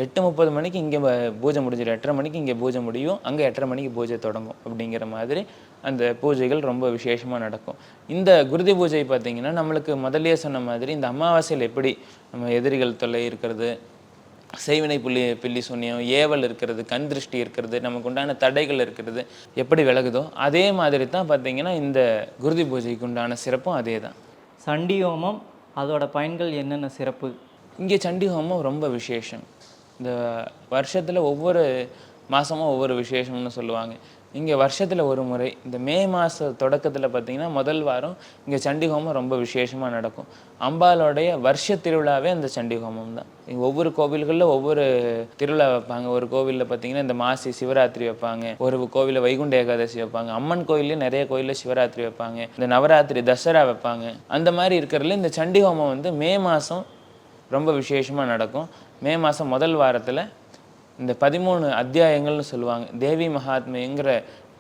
8:30 மணிக்கு இங்கே பூஜை முடிஞ்சிடும், 8:30 மணிக்கு இங்கே பூஜை முடியும், அங்கே 8:30 மணிக்கு பூஜை தொடங்கும். அப்படிங்கிற மாதிரி அந்த பூஜைகள் ரொம்ப விசேஷமாக நடக்கும். இந்த குருதி பூஜை பார்த்திங்கன்னா நம்மளுக்கு முதல்லையே சொன்ன மாதிரி இந்த அமாவாசையில் எப்படி நம்ம எதிரிகள் தொல்லை இருக்கிறது, செய்வினை பில்லி சூன்யம், ஏவல் இருக்கிறது, கண் திருஷ்டி இருக்கிறது, நமக்கு உண்டான தடைகள் இருக்கிறது எப்படி விலகுதோ அதே மாதிரி தான் பார்த்திங்கன்னா இந்த குருதி பூஜைக்கு உண்டான சிறப்பும் அதே தான். சண்டி ஹோமம் அதோட பயன்கள் என்னென்ன சிறப்பு? இங்கே சண்டி ஹோமம் ரொம்ப விசேஷம். இந்த வருஷத்தில் ஒவ்வொரு மாதமும் ஒவ்வொரு விசேஷம்னு சொல்லுவாங்க. இங்கே வருஷத்தில் ஒரு முறை இந்த மே மாத தொடக்கத்தில் பார்த்திங்கன்னா முதல் வாரம் இங்கே சண்டி ஹோமம் ரொம்ப விசேஷமாக நடக்கும். அம்பாலோடைய வருஷ திருவிழாவே அந்த சண்டி ஹோமம் தான். இங்கே ஒவ்வொரு கோவில்களில் ஒவ்வொரு திருவிழா வைப்பாங்க. ஒரு கோவிலில் பார்த்திங்கன்னா இந்த மாசி சிவராத்திரி வைப்பாங்க, ஒரு கோவிலில் வைகுண்ட ஏகாதசி வைப்பாங்க, அம்மன் கோயிலையும் நிறைய கோயிலில் சிவராத்திரி வைப்பாங்க, இந்த நவராத்திரி தசரா வைப்பாங்க. அந்த மாதிரி இருக்கிறதுல இந்த சண்டி ஹோமம் வந்து மே மாதம் ரொம்ப விசேஷமாக நடக்கும். மே மாதம் முதல் வாரத்தில் இந்த 13 அத்தியாயங்கள்னு சொல்லுவாங்க. தேவி மகாத்மியங்கிற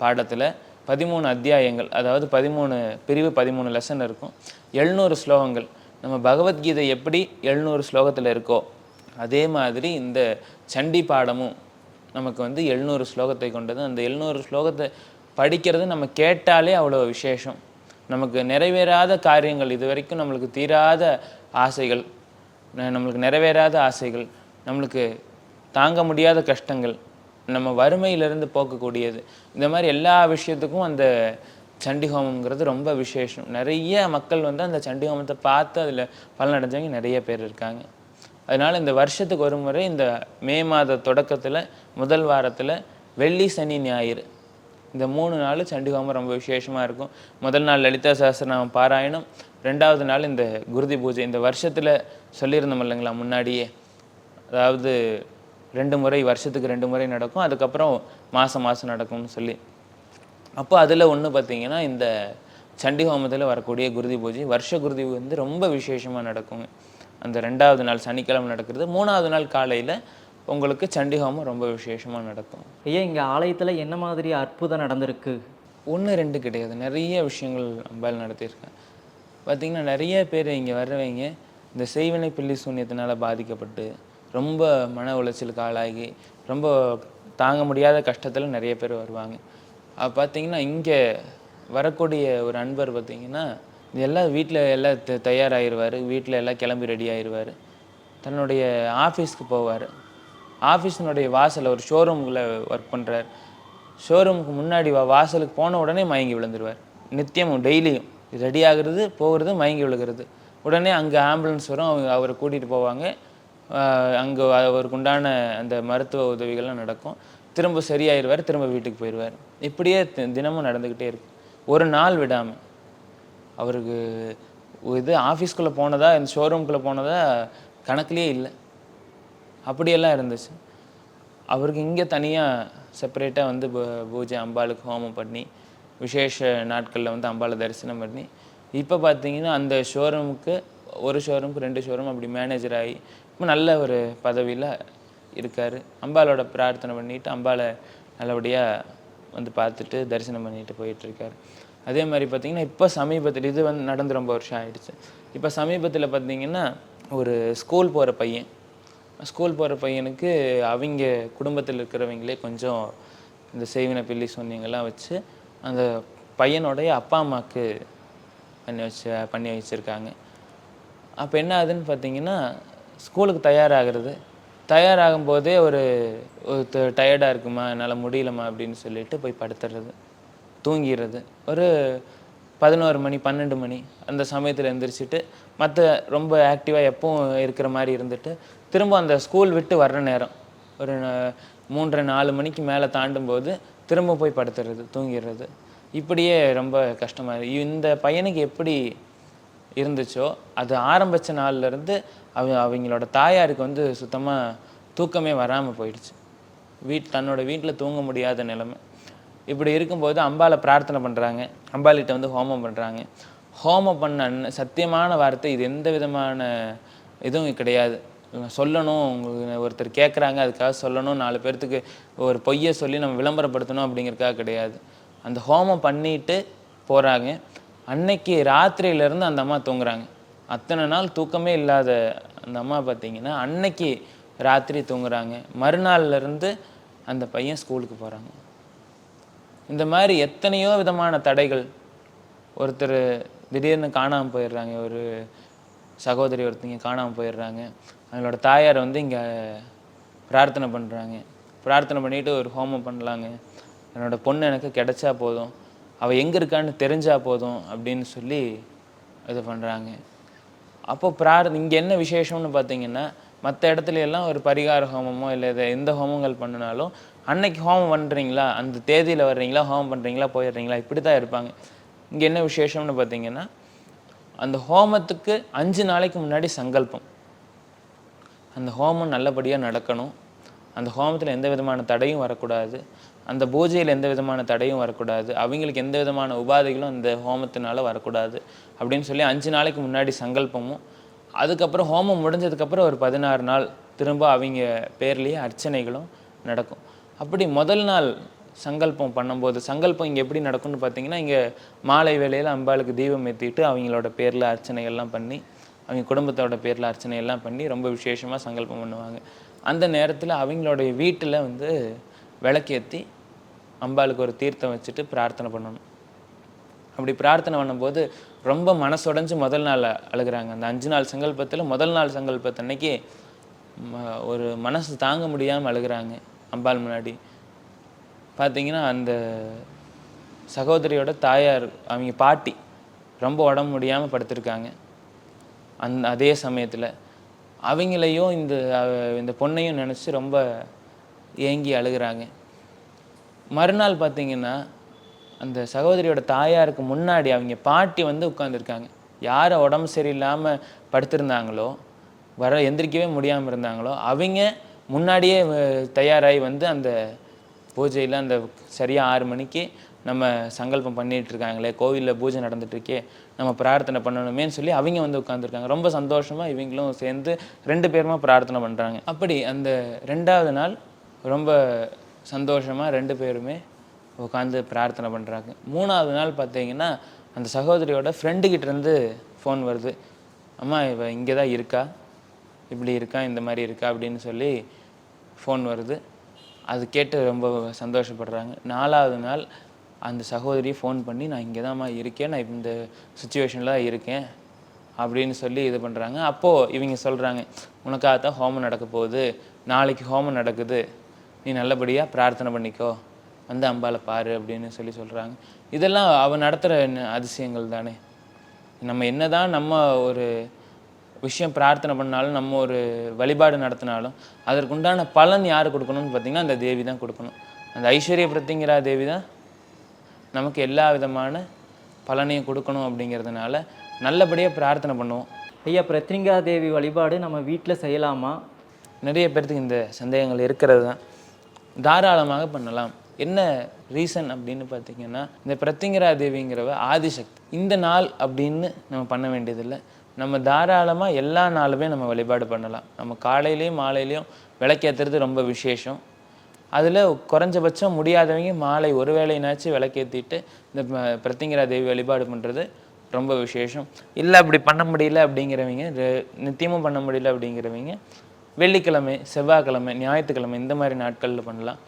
பாடத்தில் 13 அத்தியாயங்கள், அதாவது 13 பிரிவு, 13 லெசன் இருக்கும், 700 ஸ்லோகங்கள். நம்ம பகவத்கீதை எப்படி 700 ஸ்லோகத்தில் இருக்கோ அதே மாதிரி இந்த சண்டி பாடமும் நமக்கு வந்து 700 ஸ்லோகத்தை கொண்டது. அந்த 700 ஸ்லோகத்தை படிக்கிறது நம்ம கேட்டாலே அவ்வளோ விசேஷம். நமக்கு நிறைவேறாத காரியங்கள், இது வரைக்கும் நம்மளுக்கு தீராத ஆசைகள், நம்மளுக்கு நிறைவேறாத ஆசைகள், நம்மளுக்கு தாங்க முடியாத கஷ்டங்கள், நம்ம வறுமையிலிருந்து போக்கக்கூடியது, இந்த மாதிரி எல்லா விஷயத்துக்கும் அந்த சண்டி ஹோமங்கிறது ரொம்ப விசேஷம். நிறைய மக்கள் வந்து அந்த சண்டி ஹோமத்தை பார்த்து அதில் பலனடைஞ்சவங்க நிறைய பேர் இருக்காங்க. அதனால் இந்த வருஷத்துக்கு ஒரு முறை இந்த மே மாத தொடக்கத்தில் முதல் வாரத்தில் வெள்ளி சனி ஞாயிறு இந்த 3 நாள் சண்டி ஹோமம் ரொம்ப விசேஷமாக இருக்கும். முதல் நாள் லலிதா சஹஸ்ரநாமம் பாராயணம், 2வது நாள் இந்த குருதி பூஜை. இந்த வருஷத்தில் சொல்லியிருந்தோம் இல்லைங்களா முன்னாடியே, அதாவது 2 முறை, வருஷத்துக்கு 2 முறை நடக்கும், அதுக்கப்புறம் மாதம் நடக்கும்னு சொல்லி. அப்போ அதில் ஒன்று பார்த்திங்கன்னா இந்த சண்டி ஹோமத்தில் வரக்கூடிய குருதி பூஜை, வருஷ குருதி வந்து ரொம்ப விசேஷமாக நடக்குங்க. அந்த 2வது நாள் சனிக்கிழமை நடக்கிறது, 3வது நாள் காலையில் உங்களுக்கு சண்டி ஹோமம் ரொம்ப விசேஷமாக நடக்கும். ஐயா, இங்கே ஆலயத்தில் என்ன மாதிரி அற்புதம் நடந்திருக்கு? 1 2 கிடையாது, நிறைய விஷயங்கள் அம்பாள் நடத்தியிருக்கேன். பார்த்திங்கன்னா நிறைய பேர் இங்கே வர்றவங்க இந்த செய்வினை பில்லி சூன்யத்தினால் பாதிக்கப்பட்டு ரொம்ப மன உளைச்சலுக்கு ஆளாகி ரொம்ப தாங்க முடியாத கஷ்டத்தில் நிறைய பேர் வருவாங்க. பார்த்திங்கன்னா இங்கே வரக்கூடிய ஒரு அன்பர் பார்த்திங்கன்னா இது எல்லாம் வீட்டில் எல்லாம் தயாராகிடுவார், வீட்டில் எல்லாம் கிளம்பி ரெடி ஆயிடுவார். தன்னுடைய ஆஃபீஸ்க்கு போவார். ஆஃபீஸினுடைய வாசலில் ஒரு ஷோரூமுக்குள்ளே ஒர்க் பண்ணுறார். ஷோரூமுக்கு முன்னாடி வாசலுக்கு போன உடனே மயங்கி விழுந்துருவார். நித்தியமும் டெய்லியும் ரெடி ஆகுறது, போகிறது, மயங்கி விழுகிறது. உடனே அங்கே ஆம்புலன்ஸ் வரும், அவங்க அவரை கூட்டிகிட்டு போவாங்க. அங்கே அவருக்கு உண்டான அந்த மருத்துவ உதவிகள்லாம் நடக்கும். திரும்ப சரியாயிருவார், திரும்ப வீட்டுக்கு போயிடுவார். இப்படியே தினமும் நடந்துக்கிட்டே இருக்கு. ஒரு நாள் விடாமல் அவருக்கு இது ஆஃபீஸ்க்குள்ளே போனதா, இந்த ஷோரூம்குள்ளே போனதா கணக்குலேயே இல்லை. அப்படியெல்லாம் இருந்துச்சு. அவருக்கு இங்கே தனியாக செப்பரேட்டாக வந்து பூஜை, அம்பாளுக்கு ஹோமம் பண்ணி, விசேஷ நாட்களில் வந்து அம்பாளை தரிசனம் பண்ணி, இப்போ பார்த்தீங்கன்னா அந்த ஷோரூமுக்கு ஒரு ஷோரூமுக்கு 2 ஷோரூம் அப்படி மேனேஜர் ஆகி இப்போ நல்ல ஒரு பதவியில் இருக்கார். அம்பாளோட பிரார்த்தனை பண்ணிவிட்டு அம்பாளை நல்லபடியாக வந்து பார்த்துட்டு தரிசனம் பண்ணிட்டு போயிட்டுருக்காரு. அதே மாதிரி பார்த்திங்கன்னா இப்போ சமீபத்தில் இது வந்து நடந்து ரொம்ப வருஷம் ஆயிடுச்சு. இப்போ சமீபத்தில் பார்த்திங்கன்னா ஒரு ஸ்கூல் போகிற பையனுக்கு அவங்க குடும்பத்தில் இருக்கிறவங்களே கொஞ்சம் இந்த செய்வினை பில்லி சொன்னீங்கெல்லாம் வச்சு அந்த பையனோடைய அப்பா அம்மாவுக்கு பண்ணி வச்சுருக்காங்க. அப்போ என்ன ஆகுதுன்னு பார்த்தீங்கன்னா, ஸ்கூலுக்கு தயாராகும் போதே ஒரு டயர்டாக இருக்குமா, என்னால் முடியலம்மா அப்படின்னு சொல்லிட்டு போய் படுத்துடுறது, தூங்கிடுறது. ஒரு 11 மணி 12 மணி அந்த சமயத்தில் எழுந்திரிச்சிட்டு மற்ற ரொம்ப ஆக்டிவாக எப்பவும் இருக்கிற மாதிரி இருந்துட்டு திரும்ப அந்த ஸ்கூல் விட்டு வர்ற நேரம் ஒரு 3:30-4 மணிக்கு மேலே தாண்டும் போது திரும்ப போய் படுத்துறது, தூங்கிடுறது. இப்படியே ரொம்ப கஷ்டமாக இந்த பையனுக்கு எப்படி இருந்துச்சோ அது ஆரம்பித்த நாள்லேருந்து அவங்களோட தாயாருக்கு வந்து சுத்தமாக தூக்கமே வராமல் போயிடுச்சு. தன்னோட வீட்டில் தூங்க முடியாத நிலைமை. இப்படி இருக்கும்போது அம்பாளை பிரார்த்தனை பண்ணுறாங்க, அம்பாளிகிட்ட வந்து ஹோமம் பண்ணுறாங்க. ஹோமம் பண்ண சத்தியமான வார்த்தை, இது எந்த விதமான இதுவும் கிடையாது. சொல்லணும், உங்களுக்கு ஒருத்தர் கேட்குறாங்க அதுக்காக சொல்லணும், 4 பேர்த்துக்கு ஒரு பொய்யை சொல்லி நம்ம விளம்பரப்படுத்தணும் அப்படிங்கிறதுக்காக கிடையாது. அந்த ஹோமம் பண்ணிட்டு போகிறாங்க. அன்னைக்கு ராத்திரியிலேருந்து அந்த அம்மா தூங்குறாங்க. அத்தனை நாள் தூக்கமே இல்லாத அந்த அம்மா பார்த்திங்கன்னா அன்னைக்கு ராத்திரி தூங்குறாங்க. மறுநாள்லேருந்து அந்த பையன் ஸ்கூலுக்கு போகிறாங்க. இந்த மாதிரி எத்தனையோ விதமான தடைகள். ஒருத்தர் திடீர்னு காணாமல் போயிடுறாங்க, ஒரு சகோதரி ஒருத்தங்க காணாமல் போயிடுறாங்க. அவங்களோட தாயார் வந்து இங்கே பிரார்த்தனை பண்ணுறாங்க. பிரார்த்தனை பண்ணிவிட்டு ஒரு ஹோமம் பண்ணலாங்க, என்னோடய பொண்ணு எனக்கு கிடைச்சா போதும், அவள் எங்கே இருக்கான்னு தெரிஞ்சால் போதும் அப்படின்னு சொல்லி இது பண்ணுறாங்க. அப்போது இங்கே என்ன விசேஷம்னு பார்த்தீங்கன்னா, மற்ற இடத்துல எல்லாம் ஒரு பரிகார ஹோமமோ இல்லை எந்த ஹோமங்கள் பண்ணினாலும் அன்னைக்கு ஹோமம் பண்ணுறீங்களா, அந்த தேதியில் வர்றீங்களா, ஹோமம் பண்ணுறீங்களா, போயிடுறீங்களா, இப்படி தான் இருப்பாங்க. இங்கே என்ன விசேஷம்னு பார்த்தீங்கன்னா, அந்த ஹோமத்துக்கு 5 நாளைக்கு முன்னாடி சங்கல்பம். அந்த ஹோமம் நல்லபடியாக நடக்கணும், அந்த ஹோமத்தில் எந்த விதமான தடையும் வரக்கூடாது, அந்த பூஜையில் எந்த விதமான தடையும் வரக்கூடாது, அவங்களுக்கு எந்த விதமான உபாதைகளும் அந்த ஹோமத்தினால வரக்கூடாது அப்படின்னு சொல்லி 5 நாளைக்கு முன்னாடி சங்கல்பமும், அதுக்கப்புறம் ஹோமம் முடிஞ்சதுக்கப்புறம் ஒரு 16 நாள் திரும்ப அவங்க பேர்லேயே அர்ச்சனைகளும் நடக்கும். அப்படி முதல் நாள் சங்கல்பம் பண்ணும்போது, சங்கல்பம் இங்கே எப்படி நடக்கும்னு பார்த்தீங்கன்னா, இங்கே மாலை வேளையில் அம்பாளுக்கு தீபம் ஏற்றிட்டு அவங்களோட பேரில் அர்ச்சனைகள்லாம் பண்ணி, அவங்க குடும்பத்தோட பேரில் அர்ச்சனையெல்லாம் பண்ணி ரொம்ப விசேஷமாக சங்கல்பம் பண்ணுவாங்க. அந்த நேரத்தில் அவங்களுடைய வீட்டில் வந்து விளக்கேற்றி அம்பாளுக்கு ஒரு தீர்த்தம் வச்சுட்டு பிரார்த்தனை பண்ணணும். அப்படி பிரார்த்தனை பண்ணும்போது ரொம்ப மனசுடைஞ்சு முதல் நாள் அழுகிறாங்க. அந்த 5 நாள் சங்கல்பத்தில் முதல் நாள் சங்கல்பத்தன்னைக்கு ஒரு மனசு தாங்க முடியாமல் அழுகிறாங்க அம்பாள் முன்னாடி. பார்த்தீங்கன்னா அந்த சகோதரியோட தாயார், அவங்க பாட்டி ரொம்ப உடம்பு முடியாமல் படுத்திருக்காங்க. அதே சமயத்தில் அவங்களையும் இந்த பொண்ணையும் நினச்சி ரொம்ப ஏங்கி அழுகிறாங்க. மறுநாள் பார்த்தீங்கன்னா அந்த சகோதரியோட தாயாருக்கு முன்னாடி அவங்க பாட்டி வந்து உட்காந்துருக்காங்க. யாரை உடம்பு சரியில்லாமல் படுத்திருந்தாங்களோ, எந்திரிக்கவே முடியாமல் இருந்தாங்களோ, அவங்க முன்னாடியே தயாராகி வந்து அந்த பூஜையில் அந்த சரியாக 6 மணிக்கு நம்ம சங்கல்பம் பண்ணிகிட்ருக்காங்களே, கோவிலில் பூஜை நடந்துகிட்ருக்கே, நம்ம பிரார்த்தனை பண்ணணுமேன்னு சொல்லி அவங்க வந்து உட்காந்துருக்காங்க. ரொம்ப சந்தோஷமாக இவங்களும் சேர்ந்து 2 பேருமா பிரார்த்தனை பண்ணுறாங்க. அப்படி அந்த 2வது நாள் ரொம்ப சந்தோஷமாக 2 பேருமே உட்காந்து பிரார்த்தனை பண்ணுறாங்க. 3வது நாள் பார்த்தீங்கன்னா அந்த சகோதரியோட ஃப்ரெண்டுக்கிட்டேருந்து ஃபோன் வருது. அம்மா இவ இங்கே தான் இருக்கா, இப்படி இருக்கா, இந்த மாதிரி இருக்கா அப்படின்னு சொல்லி ஃபோன் வருது. அது கேட்டு ரொம்ப சந்தோஷப்படுறாங்க. 4வது நாள் அந்த சகோதரி ஃபோன் பண்ணி நான் இங்கே தான்மா இருக்கேன், நான் இந்த சுச்சுவேஷனில் தான் இருக்கேன் அப்படின்னு சொல்லி இது பண்ணுறாங்க. அப்போது இவங்க சொல்கிறாங்க, உனக்காகத்தான் ஹோமம் நடக்க போகுது, நாளைக்கு ஹோமம் நடக்குது, நீ நல்லபடியாக பிரார்த்தனை பண்ணிக்கோ, வந்து அம்பாவை பாரு அப்படின்னு சொல்லி சொல்கிறாங்க. இதெல்லாம் அவன் நடத்துகிற அதிசயங்கள் தானே. நம்ம என்னதான் நம்ம ஒரு விஷயம் பிரார்த்தனை பண்ணாலும், நம்ம ஒரு வழிபாடு நடத்தினாலும் அதற்குண்டான பலன் யார் கொடுக்கணும்னு பார்த்தீங்கன்னா அந்த தேவி தான் கொடுக்கணும். அந்த ஐஸ்வர்ய பிரத்திங்கிரா தேவி தான் நமக்கு எல்லா விதமான பலனையும் கொடுக்கணும். அப்படிங்கிறதுனால நல்லபடியாக பிரார்த்தனை பண்ணுவோம். ஐயா, பிரத்யங்கரா தேவி வழிபாடு நம்ம வீட்டில் செய்யலாமா? நிறைய பேர்த்துக்கு இந்த சந்தேகங்கள் இருக்கிறது தான். தாராளமாக பண்ணலாம். என்ன ரீசன் அப்படின்னு பார்த்தீங்கன்னா, இந்த பிரத்யங்கரா தேவிங்கிறவ ஆதிசக்தி. இந்த நாள் அப்படின்னு நம்ம பண்ண வேண்டியதில்லை. நம்ம தாராளமாக எல்லா நாளுமே நம்ம வழிபாடு பண்ணலாம். நம்ம காலையிலையும் மாலையிலையும் விளக்கேற்றுறது ரொம்ப விசேஷம். அதில் குறைஞ்சபட்சம் முடியாதவங்க மாலை ஒரு வேளையினாச்சும் விளக்கேற்றிட்டு இந்த பிரத்யங்கரா தேவி வழிபாடு பண்ணுறது ரொம்ப விசேஷம். இல்லை அப்படி பண்ண முடியல அப்படிங்கிறவங்க, நித்தியமும் பண்ண முடியல அப்படிங்கிறவங்க வெள்ளிக்கிழமை, செவ்வாய்க்கிழமை, ஞாயிற்றுக்கிழமை இந்த மாதிரி நாட்களில் பண்ணலாம்.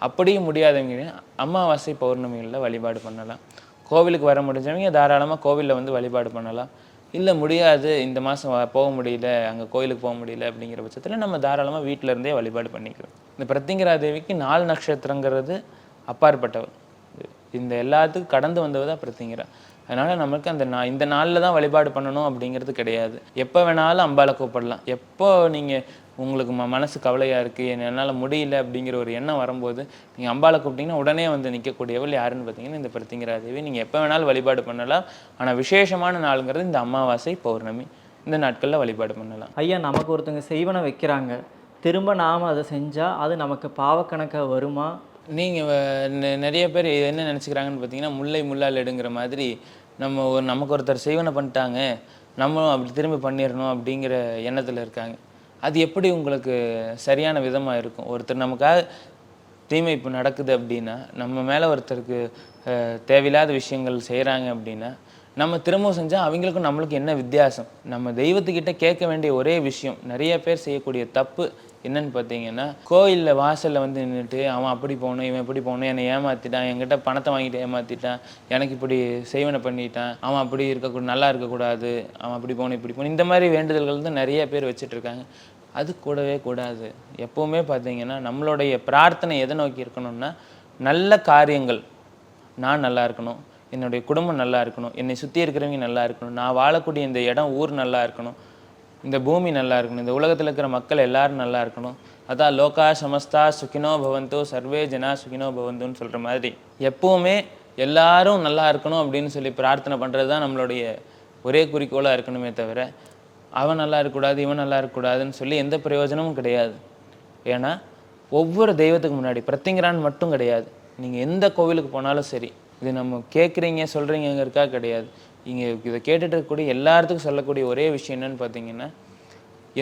அப்படியும் முடியாதவங்க அமாவாசை, பௌர்ணமிகளில் வழிபாடு பண்ணலாம். கோவிலுக்கு வர முடிஞ்சவங்க தாராளமாக கோவிலில் வந்து வழிபாடு பண்ணலாம். இல்லை முடியாது, இந்த மாதம் போக முடியல, அங்கே கோயிலுக்கு போக முடியல அப்படிங்கிற பட்சத்தில் நம்ம தாராளமாக வீட்டில் இருந்தே வழிபாடு பண்ணிக்கிறோம். இந்த பிரத்யங்கரா தேவிக்கு 4 நட்சத்திரங்கிறது அப்பாற்பட்டவர். இந்த எல்லாத்துக்கும் கடந்து வந்தவர் தான் பிரத்யங்கரா. அதனால் நமக்கு இந்த நாளில் தான் வழிபாடு பண்ணணும் அப்படிங்கிறது கிடையாது. எப்போ வேணாலும் அம்பாளை கூப்பிடலாம். எப்போ நீங்கள் உங்களுக்கு மனசு கவலையாக இருக்குது, என்னால் முடியல அப்படிங்கிற ஒரு எண்ணம் வரும்போது நீங்கள் அம்பாளை கூப்பிட்டிங்கன்னா உடனே வந்து நிற்கக்கூடியவள் யாருன்னு பார்த்தீங்கன்னா இந்த பிரத்யங்கரா தேவி. நீங்கள் எப்போ வேணாலும் வழிபாடு பண்ணலாம். ஆனால் விசேஷமான நாளுங்கிறது இந்த அமாவாசை, பௌர்ணமி இந்த நாட்களில் வழிபாடு பண்ணலாம். ஐயா, நமக்கு ஒருத்தவங்க செய்வனை வைக்கிறாங்க, திரும்ப நாம் அதை செஞ்சால் அது நமக்கு பாவக்கணக்காக வருமா? நீங்கள் நிறைய பேர் என்ன நினச்சிக்கிறாங்கன்னு பார்த்தீங்கன்னா, முல்லை முள்ளால் எடுங்கிற மாதிரி நமக்கு ஒருத்தர் செய்வனை பண்ணிட்டாங்க, நம்மளும் அப்படி திரும்பி பண்ணிடணும் அப்படிங்கிற எண்ணத்தில் இருக்காங்க. அது எப்படி உங்களுக்கு சரியான விதமாக இருக்கும்? ஒருத்தர் நமக்காக தீமை இப்போ நடக்குது அப்படின்னா, நம்ம மேலே ஒருத்தருக்கு தேவையில்லாத விஷயங்கள் செய்கிறாங்க அப்படின்னா, நம்ம திரும்பவும் செஞ்சால் அவங்களுக்கும் நம்மளுக்கும் என்ன வித்தியாசம்? நம்ம தெய்வத்துக்கிட்ட கேட்க வேண்டிய ஒரே விஷயம், நிறைய பேர் செய்யக்கூடிய தப்பு என்னன்னு பார்த்தீங்கன்னா, கோயிலில் வாசலில் வந்து நின்றுட்டு அவன் அப்படி போகணும், இவன் இப்படி போகணும், என்னை ஏமாற்றிட்டான், என்கிட்ட பணத்தை வாங்கிட்டு ஏமாற்றிட்டான், எனக்கு இப்படி செய்வனை பண்ணிட்டான், அவன் அப்படி நல்லா இருக்கக்கூடாது, அவன் அப்படி போகணும் இப்படி போகணும், இந்த மாதிரி வேண்டுதல்கள் தான் நிறைய பேர் வச்சுட்ருக்காங்க. அது கூடவே கூடாது. எப்போவுமே பார்த்தீங்கன்னா நம்மளுடைய பிரார்த்தனை எதை நோக்கி இருக்கணும்னா, நல்ல காரியங்கள், நான் நல்லா இருக்கணும், என்னுடைய குடும்பம் நல்லா இருக்கணும், என்னை சுற்றி இருக்கிறவங்க நல்லா இருக்கணும், நான் வாழக்கூடிய இந்த இடம் ஊர் நல்லா இருக்கணும், இந்த பூமி நல்லா இருக்கணும், இந்த உலகத்தில் இருக்கிற மக்கள் எல்லாரும் நல்லா இருக்கணும். அதான் லோகா சமஸ்தா சுகினோ பவந்தோ சர்வே ஜனா சுகினோ பவந்தோன்னு சொல்கிற மாதிரி எப்போவுமே எல்லாரும் நல்லா இருக்கணும் அப்படின்னு சொல்லி பிரார்த்தனை பண்ணுறது தான் நம்மளுடைய ஒரே குறிக்கோளாக இருக்கணுமே தவிர, அவன் நல்லா இருக்கக்கூடாது, இவன் நல்லா இருக்கக்கூடாதுன்னு சொல்லி எந்த பிரயோஜனமும் கிடையாது. ஏன்னா ஒவ்வொரு தெய்வத்துக்கு முன்னாடி பிரத்யங்கரான்னு மட்டும் கிடையாது, நீங்கள் எந்த கோவிலுக்கு போனாலும் சரி, இது நம்ம கேட்குறீங்க சொல்கிறீங்கிறதுக்காக கிடையாது, இங்கே இதை கேட்டுட்டு இருக்கக்கூடிய எல்லாத்துக்கும் சொல்லக்கூடிய ஒரே விஷயம் என்னன்னு பார்த்தீங்கன்னா,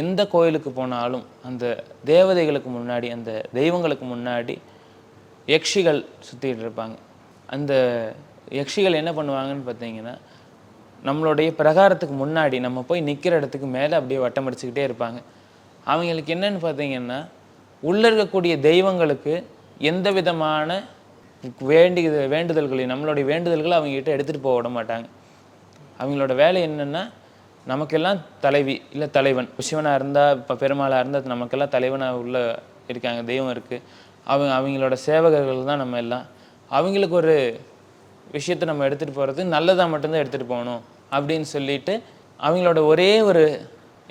எந்த கோயிலுக்கு போனாலும் அந்த தேவதைகளுக்கு முன்னாடி, அந்த தெய்வங்களுக்கு முன்னாடி யக்ஷிகள் சுற்றிட்டு இருப்பாங்க. அந்த யக்ஷிகள் என்ன பண்ணுவாங்கன்னு பார்த்தீங்கன்னா, நம்மளுடைய பிரகாரத்துக்கு முன்னாடி நம்ம போய் நிற்கிற இடத்துக்கு மேலே அப்படியே வட்டம் அடிச்சுக்கிட்டே இருப்பாங்க. அவங்களுக்கு என்னன்னு பார்த்தீங்கன்னா, உள்ளே இருக்கக்கூடிய தெய்வங்களுக்கு எந்த விதமான வேண்டுதல்களையும் நம்மளுடைய வேண்டுதல்களை அவங்ககிட்ட எடுத்துகிட்டு போக விட மாட்டாங்க. அவங்களோட வேலை என்னென்னா, நமக்கெல்லாம் தலைவி இல்லை தலைவன், சிவனாக இருந்தால் இப்போ பெருமாளாக இருந்தால் நமக்கெல்லாம் தலைவனாக உள்ள இருக்காங்க, தெய்வம் இருக்குது, அவங்களோட சேவகர்கள் தான் நம்ம எல்லாம். அவங்களுக்கு ஒரு விஷயத்தை நம்ம எடுத்துகிட்டு போகிறது நல்லதாக மட்டும்தான் எடுத்துகிட்டு போகணும் அப்படின்னு சொல்லிட்டு அவங்களோட ஒரே ஒரு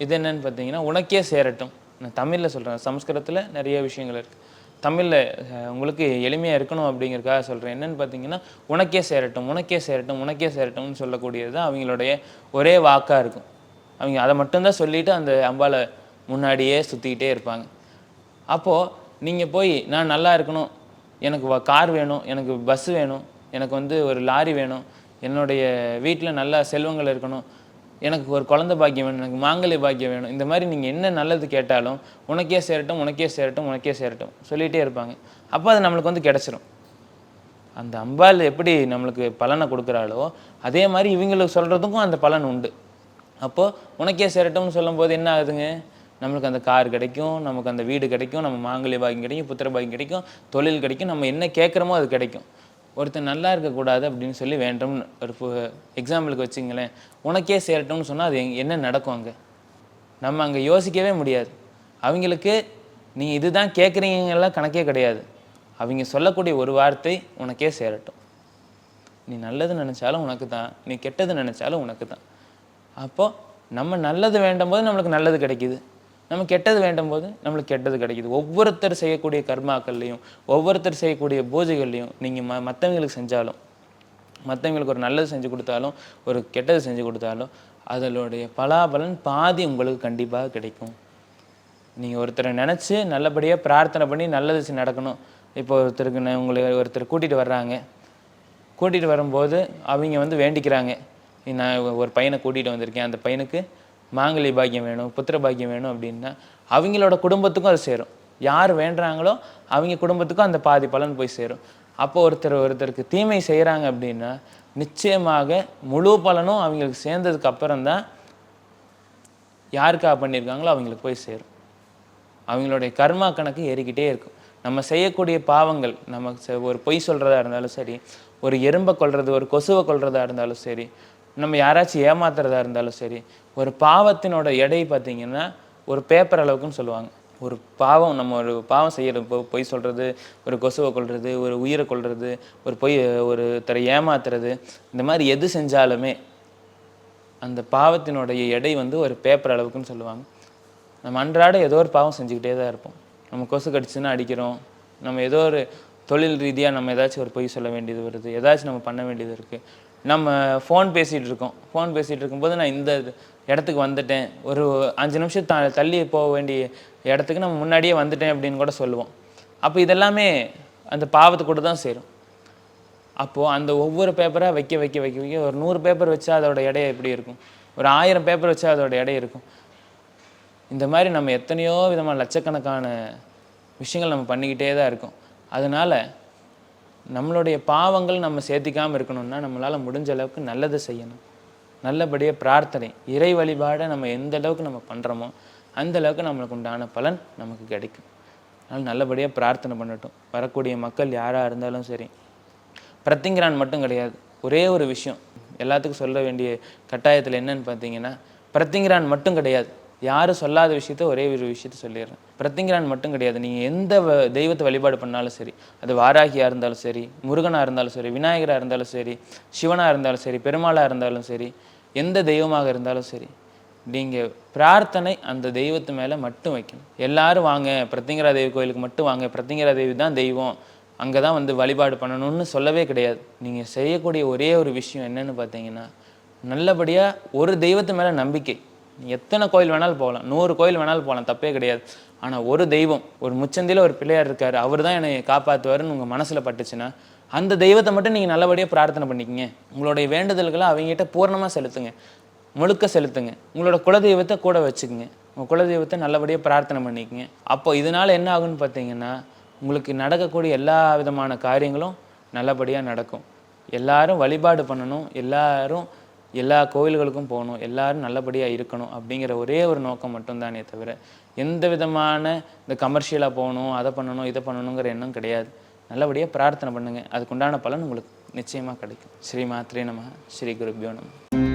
இது என்னன்னு பார்த்தீங்கன்னா, உனக்கே சேரட்டும். நான் தமிழில் சொல்கிறேன், சமஸ்கிருதத்தில் நிறைய விஷயங்கள் இருக்குது, தமிழில் உங்களுக்கு எளிமையாக இருக்கணும் அப்படிங்கிறதுக்காக சொல்கிறேன். என்னென்னு பார்த்தீங்கன்னா, உனக்கே சேரட்டும், உனக்கே சேரட்டும், உனக்கே சேரட்டும்னு சொல்லக்கூடியது தான் அவங்களுடைய ஒரே வாக்காக இருக்கும். அவங்க அதை மட்டும்தான் சொல்லிவிட்டு அந்த அம்பாவை முன்னாடியே சுற்றிக்கிட்டே இருப்பாங்க. அப்போது நீங்கள் போய் நான் நல்லா இருக்கணும், எனக்கு கார் வேணும், எனக்கு பஸ்ஸு வேணும், எனக்கு வந்து ஒரு லாரி வேணும், என்னுடைய வீட்டில் நல்ல செல்வங்கள் இருக்கணும், எனக்கு ஒரு குழந்தை பாக்கியம் வேணும், எனக்கு மாங்கல்ய பாக்கியம் வேணும், இந்த மாதிரி நீங்கள் என்ன நல்லது கேட்டாலும் உனக்கே சேரட்டும், உனக்கே சேரட்டும், உனக்கே சேரட்டும் சொல்லிகிட்டே இருப்பாங்க. அப்போ அது நம்மளுக்கு வந்து கிடச்சிரும். அந்த அம்பாள் எப்படி நம்மளுக்கு பலனை கொடுக்குறாளோ அதே மாதிரி இவங்களுக்கு சொல்கிறதுக்கும் அந்த பலன் உண்டு. அப்போது உனக்கே சேரட்டும்னு சொல்லும்போது என்ன ஆகுதுங்க, நம்மளுக்கு அந்த கார் கிடைக்கும், நமக்கு அந்த வீடு கிடைக்கும், நம்ம மாங்கல்ய பாக்கியம் கிடைக்கும், புத்திர பாக்கியம் கிடைக்கும், தொழில் கிடைக்கும், நம்ம என்ன கேட்குறோமோ அது கிடைக்கும். ஒருத்தர் நல்லா இருக்கக்கூடாது அப்படின்னு சொல்லி வேண்டும்னு ஒரு எக்ஸாம்பிளுக்கு வச்சுங்களேன், உனக்கே சேரட்டும்னு சொன்னால் அது என்ன நடக்கும் அங்கே? நம்ம அங்கே யோசிக்கவே முடியாது. அவங்களுக்கு நீ இதுதான் கேட்குறீங்கலாம் கணக்கே கிடையாது. அவங்க சொல்லக்கூடிய ஒரு வார்த்தை உனக்கே சேரட்டும். நீ நல்லது நினச்சாலும் உனக்கு தான், நீ கெட்டது நினச்சாலும் உனக்கு தான். அப்போது நம்ம நல்லது வேண்டும் போது நம்மளுக்கு நல்லது கிடைக்கிது, நம்ம கெட்டது வேண்டும் போது நம்மளுக்கு கெட்டது கிடைக்கிது. ஒவ்வொருத்தர் செய்யக்கூடிய கர்மாக்கள்லையும், ஒவ்வொருத்தர் செய்யக்கூடிய பூஜைகள்லையும் நீங்கள் மற்றவங்களுக்கு செஞ்சாலும், மற்றவங்களுக்கு ஒரு நல்லது செஞ்சு கொடுத்தாலும், ஒரு கெட்டது செஞ்சு கொடுத்தாலும், அதனுடைய பலாபலன் பாதி உங்களுக்கு கண்டிப்பாக கிடைக்கும். நீங்கள் ஒருத்தரை நினச்சி நல்லபடியாக பிரார்த்தனை பண்ணி நல்லது நடக்கணும். இப்போ உங்களை ஒருத்தர் கூட்டிகிட்டு வர்றாங்க. கூட்டிகிட்டு வரும்போது அவங்க வேண்டிக்கிறாங்க, நான் ஒரு பையனை கூட்டிகிட்டு வந்திருக்கேன், அந்த பையனுக்கு மாங்கல்ய பாக்கியம் வேணும், புத்திர பாக்கியம் வேணும் அப்படின்னா அவங்களோட குடும்பத்துக்கும் அது சேரும். யார் வேண்டுறாங்களோ அவங்க குடும்பத்துக்கும் அந்த பாதி பலன் போய் சேரும். அப்போ ஒருத்தருக்கு தீமை செய்கிறாங்க அப்படின்னா நிச்சயமாக முழு பலனும் அவங்களுக்கு சேர்ந்ததுக்கு அப்புறம்தான் யாருக்காக பண்ணியிருக்காங்களோ அவங்களுக்கு போய் சேரும். அவங்களுடைய கர்மா கணக்கு ஏறிக்கிட்டே இருக்கும். நம்ம செய்யக்கூடிய பாவங்கள், நம்ம ஒரு பொய் சொல்கிறதா இருந்தாலும் சரி, ஒரு எறும்பை கொல்றது, ஒரு கொசுவை கொல்றதா இருந்தாலும் சரி, நம்ம யாராச்சும் ஏமாத்துறதா இருந்தாலும் சரி, ஒரு பாவத்தினோட எடை பார்த்திங்கன்னா ஒரு பேப்பர் அளவுக்குன்னு சொல்லுவாங்க. ஒரு பாவம், நம்ம ஒரு பாவம் செய்கிறது, இப்போ பொய் சொல்கிறது, ஒரு கொசுவை கொல்றது, ஒரு உயிரை கொல்றது, ஒருத்தரை ஏமாத்துறது, இந்த மாதிரி எது செஞ்சாலுமே அந்த பாவத்தினுடைய எடை ஒரு பேப்பர் அளவுக்குன்னு சொல்லுவாங்க. நம்ம அன்றாட ஏதோ ஒரு பாவம் செஞ்சுக்கிட்டே தான் இருப்போம். நம்ம கொசு கடிச்சுன்னா அடிக்கிறோம், நம்ம ஏதோ ஒரு தொழில் ரீதியாக நம்ம ஏதாச்சும் ஒரு பொய் சொல்ல வேண்டியது வருது, ஏதாச்சும் நம்ம பண்ண வேண்டியது இருக்குது. நம்ம ஃபோன் பேசிகிட்டு இருக்கோம், ஃபோன் பேசிகிட்டு இருக்கும்போது நான் இந்த இடத்துக்கு வந்துட்டேன், ஒரு 5 நிமிஷம் தள்ளி போக வேண்டிய இடத்துக்கு நம்ம முன்னாடியே வந்துட்டேன் அப்படின்னு கூட சொல்லுவோம். அப்போ இதெல்லாமே அந்த பாவத்தை கூட தான் சேரும். அப்போது அந்த ஒவ்வொரு பேப்பராக வைக்க ஒரு 100 பேப்பர் வச்சா அதோட எடை எப்படி இருக்கும், ஒரு 1000 பேப்பர் வச்சா அதோட எடை இருக்கும். இந்த மாதிரி நம்ம எத்தனையோ விதமான லட்சக்கணக்கான விஷயங்கள் நம்ம பண்ணிக்கிட்டே தான் இருக்கோம். அதனால் நம்மளுடைய பாவங்கள் நம்ம சேர்த்திக்காமல் இருக்கணும்னா நம்மளால் முடிஞ்ச அளவுக்கு நல்லது செய்யணும். நல்லபடியாக பிரார்த்தனை, இறை வழிபாடை நம்ம எந்த அளவுக்கு நம்ம பண்ணுறோமோ அந்த அளவுக்கு நம்மளுக்கு உண்டான பலன் நமக்கு கிடைக்கும். அதனால் நல்லபடியாக பிரார்த்தனை பண்ணட்டும். வரக்கூடிய மக்கள் யாராக இருந்தாலும் சரி, பிரத்திங்கிறான் மட்டும் கிடையாது, ஒரே ஒரு விஷயம் எல்லாத்துக்கும் சொல்ல வேண்டிய கட்டாயத்தில் என்னன்னு பார்த்தீங்கன்னா, பிரத்திங்கிறான் மட்டும் கிடையாது, யாரும் சொல்லாத விஷயத்த ஒரே ஒரு விஷயத்த சொல்லிடுறேன். பிரத்திங்கிறான் மட்டும் கிடையாது, நீங்கள் எந்த தெய்வத்தை வழிபாடு பண்ணாலும் சரி, அது வாராகியாக இருந்தாலும் சரி, முருகனாக இருந்தாலும் சரி, விநாயகராக இருந்தாலும் சரி, சிவனாக இருந்தாலும் சரி, பெருமாளாக இருந்தாலும் சரி, எந்த தெய்வமாக இருந்தாலும் சரி, நீங்கள் பிரார்த்தனை அந்த தெய்வத்து மேலே மட்டும் வைக்கணும். எல்லாரும் வாங்க பிரத்திங்கரா தேவி கோயிலுக்கு மட்டும் வாங்க, பிரத்திங்கரா தேவி தான் தெய்வம், அங்கே தான் வழிபாடு பண்ணணும்னு சொல்லவே கிடையாது. நீங்கள் செய்யக்கூடிய ஒரே ஒரு விஷயம் என்னென்னு பார்த்தீங்கன்னா, நல்லபடியாக ஒரு தெய்வத்து மேலே நம்பிக்கை. எத்தனை கோயில் வேணாலும் போகலாம், 100 கோயில் வேணாலும் போகலாம், தப்பே கிடையாது. ஆனால் ஒரு தெய்வம், ஒரு முச்சந்தியில் ஒரு பிள்ளையார் இருக்கார், அவர் தான் என்னை காப்பாற்றுவாருன்னு உங்கள் மனசில் பட்டுச்சுன்னா அந்த தெய்வத்தை மட்டும் நீங்கள் நல்லபடியாக பிரார்த்தனை பண்ணிக்கிங்க. உங்களுடைய வேண்டுதல்களை அவங்ககிட்ட பூர்ணமாக செலுத்துங்க, முழுக்க செலுத்துங்க. உங்களோட குலதெய்வத்தை கூட வச்சுக்கோங்க, உங்கள் குலதெய்வத்தை நல்லபடியாக பிரார்த்தனை பண்ணிக்கங்க. அப்போ இதனால் என்ன ஆகுன்னு பார்த்தீங்கன்னா, உங்களுக்கு நடக்கக்கூடிய எல்லா விதமான காரியங்களும் நல்லபடியாக நடக்கும். எல்லாரும் வழிபாடு பண்ணணும், எல்லா கோவில்களுக்கும் போகணும், எல்லாரும் நல்லபடியாக இருக்கணும் அப்படிங்கிற ஒரே ஒரு நோக்கம் மட்டும்தானே தவிர எந்த விதமான இந்த கமர்ஷியலாக போகணும், அதை பண்ணணும், இதை பண்ணணுங்கிற எண்ணம் கிடையாது. நல்லபடியாக பிரார்த்தனை பண்ணுங்கள், அதுக்குண்டான பலன் உங்களுக்கு நிச்சயமாக கிடைக்கும். ஸ்ரீ மாத்ரே நமஹ, ஸ்ரீ குருப்யோ நமஹ.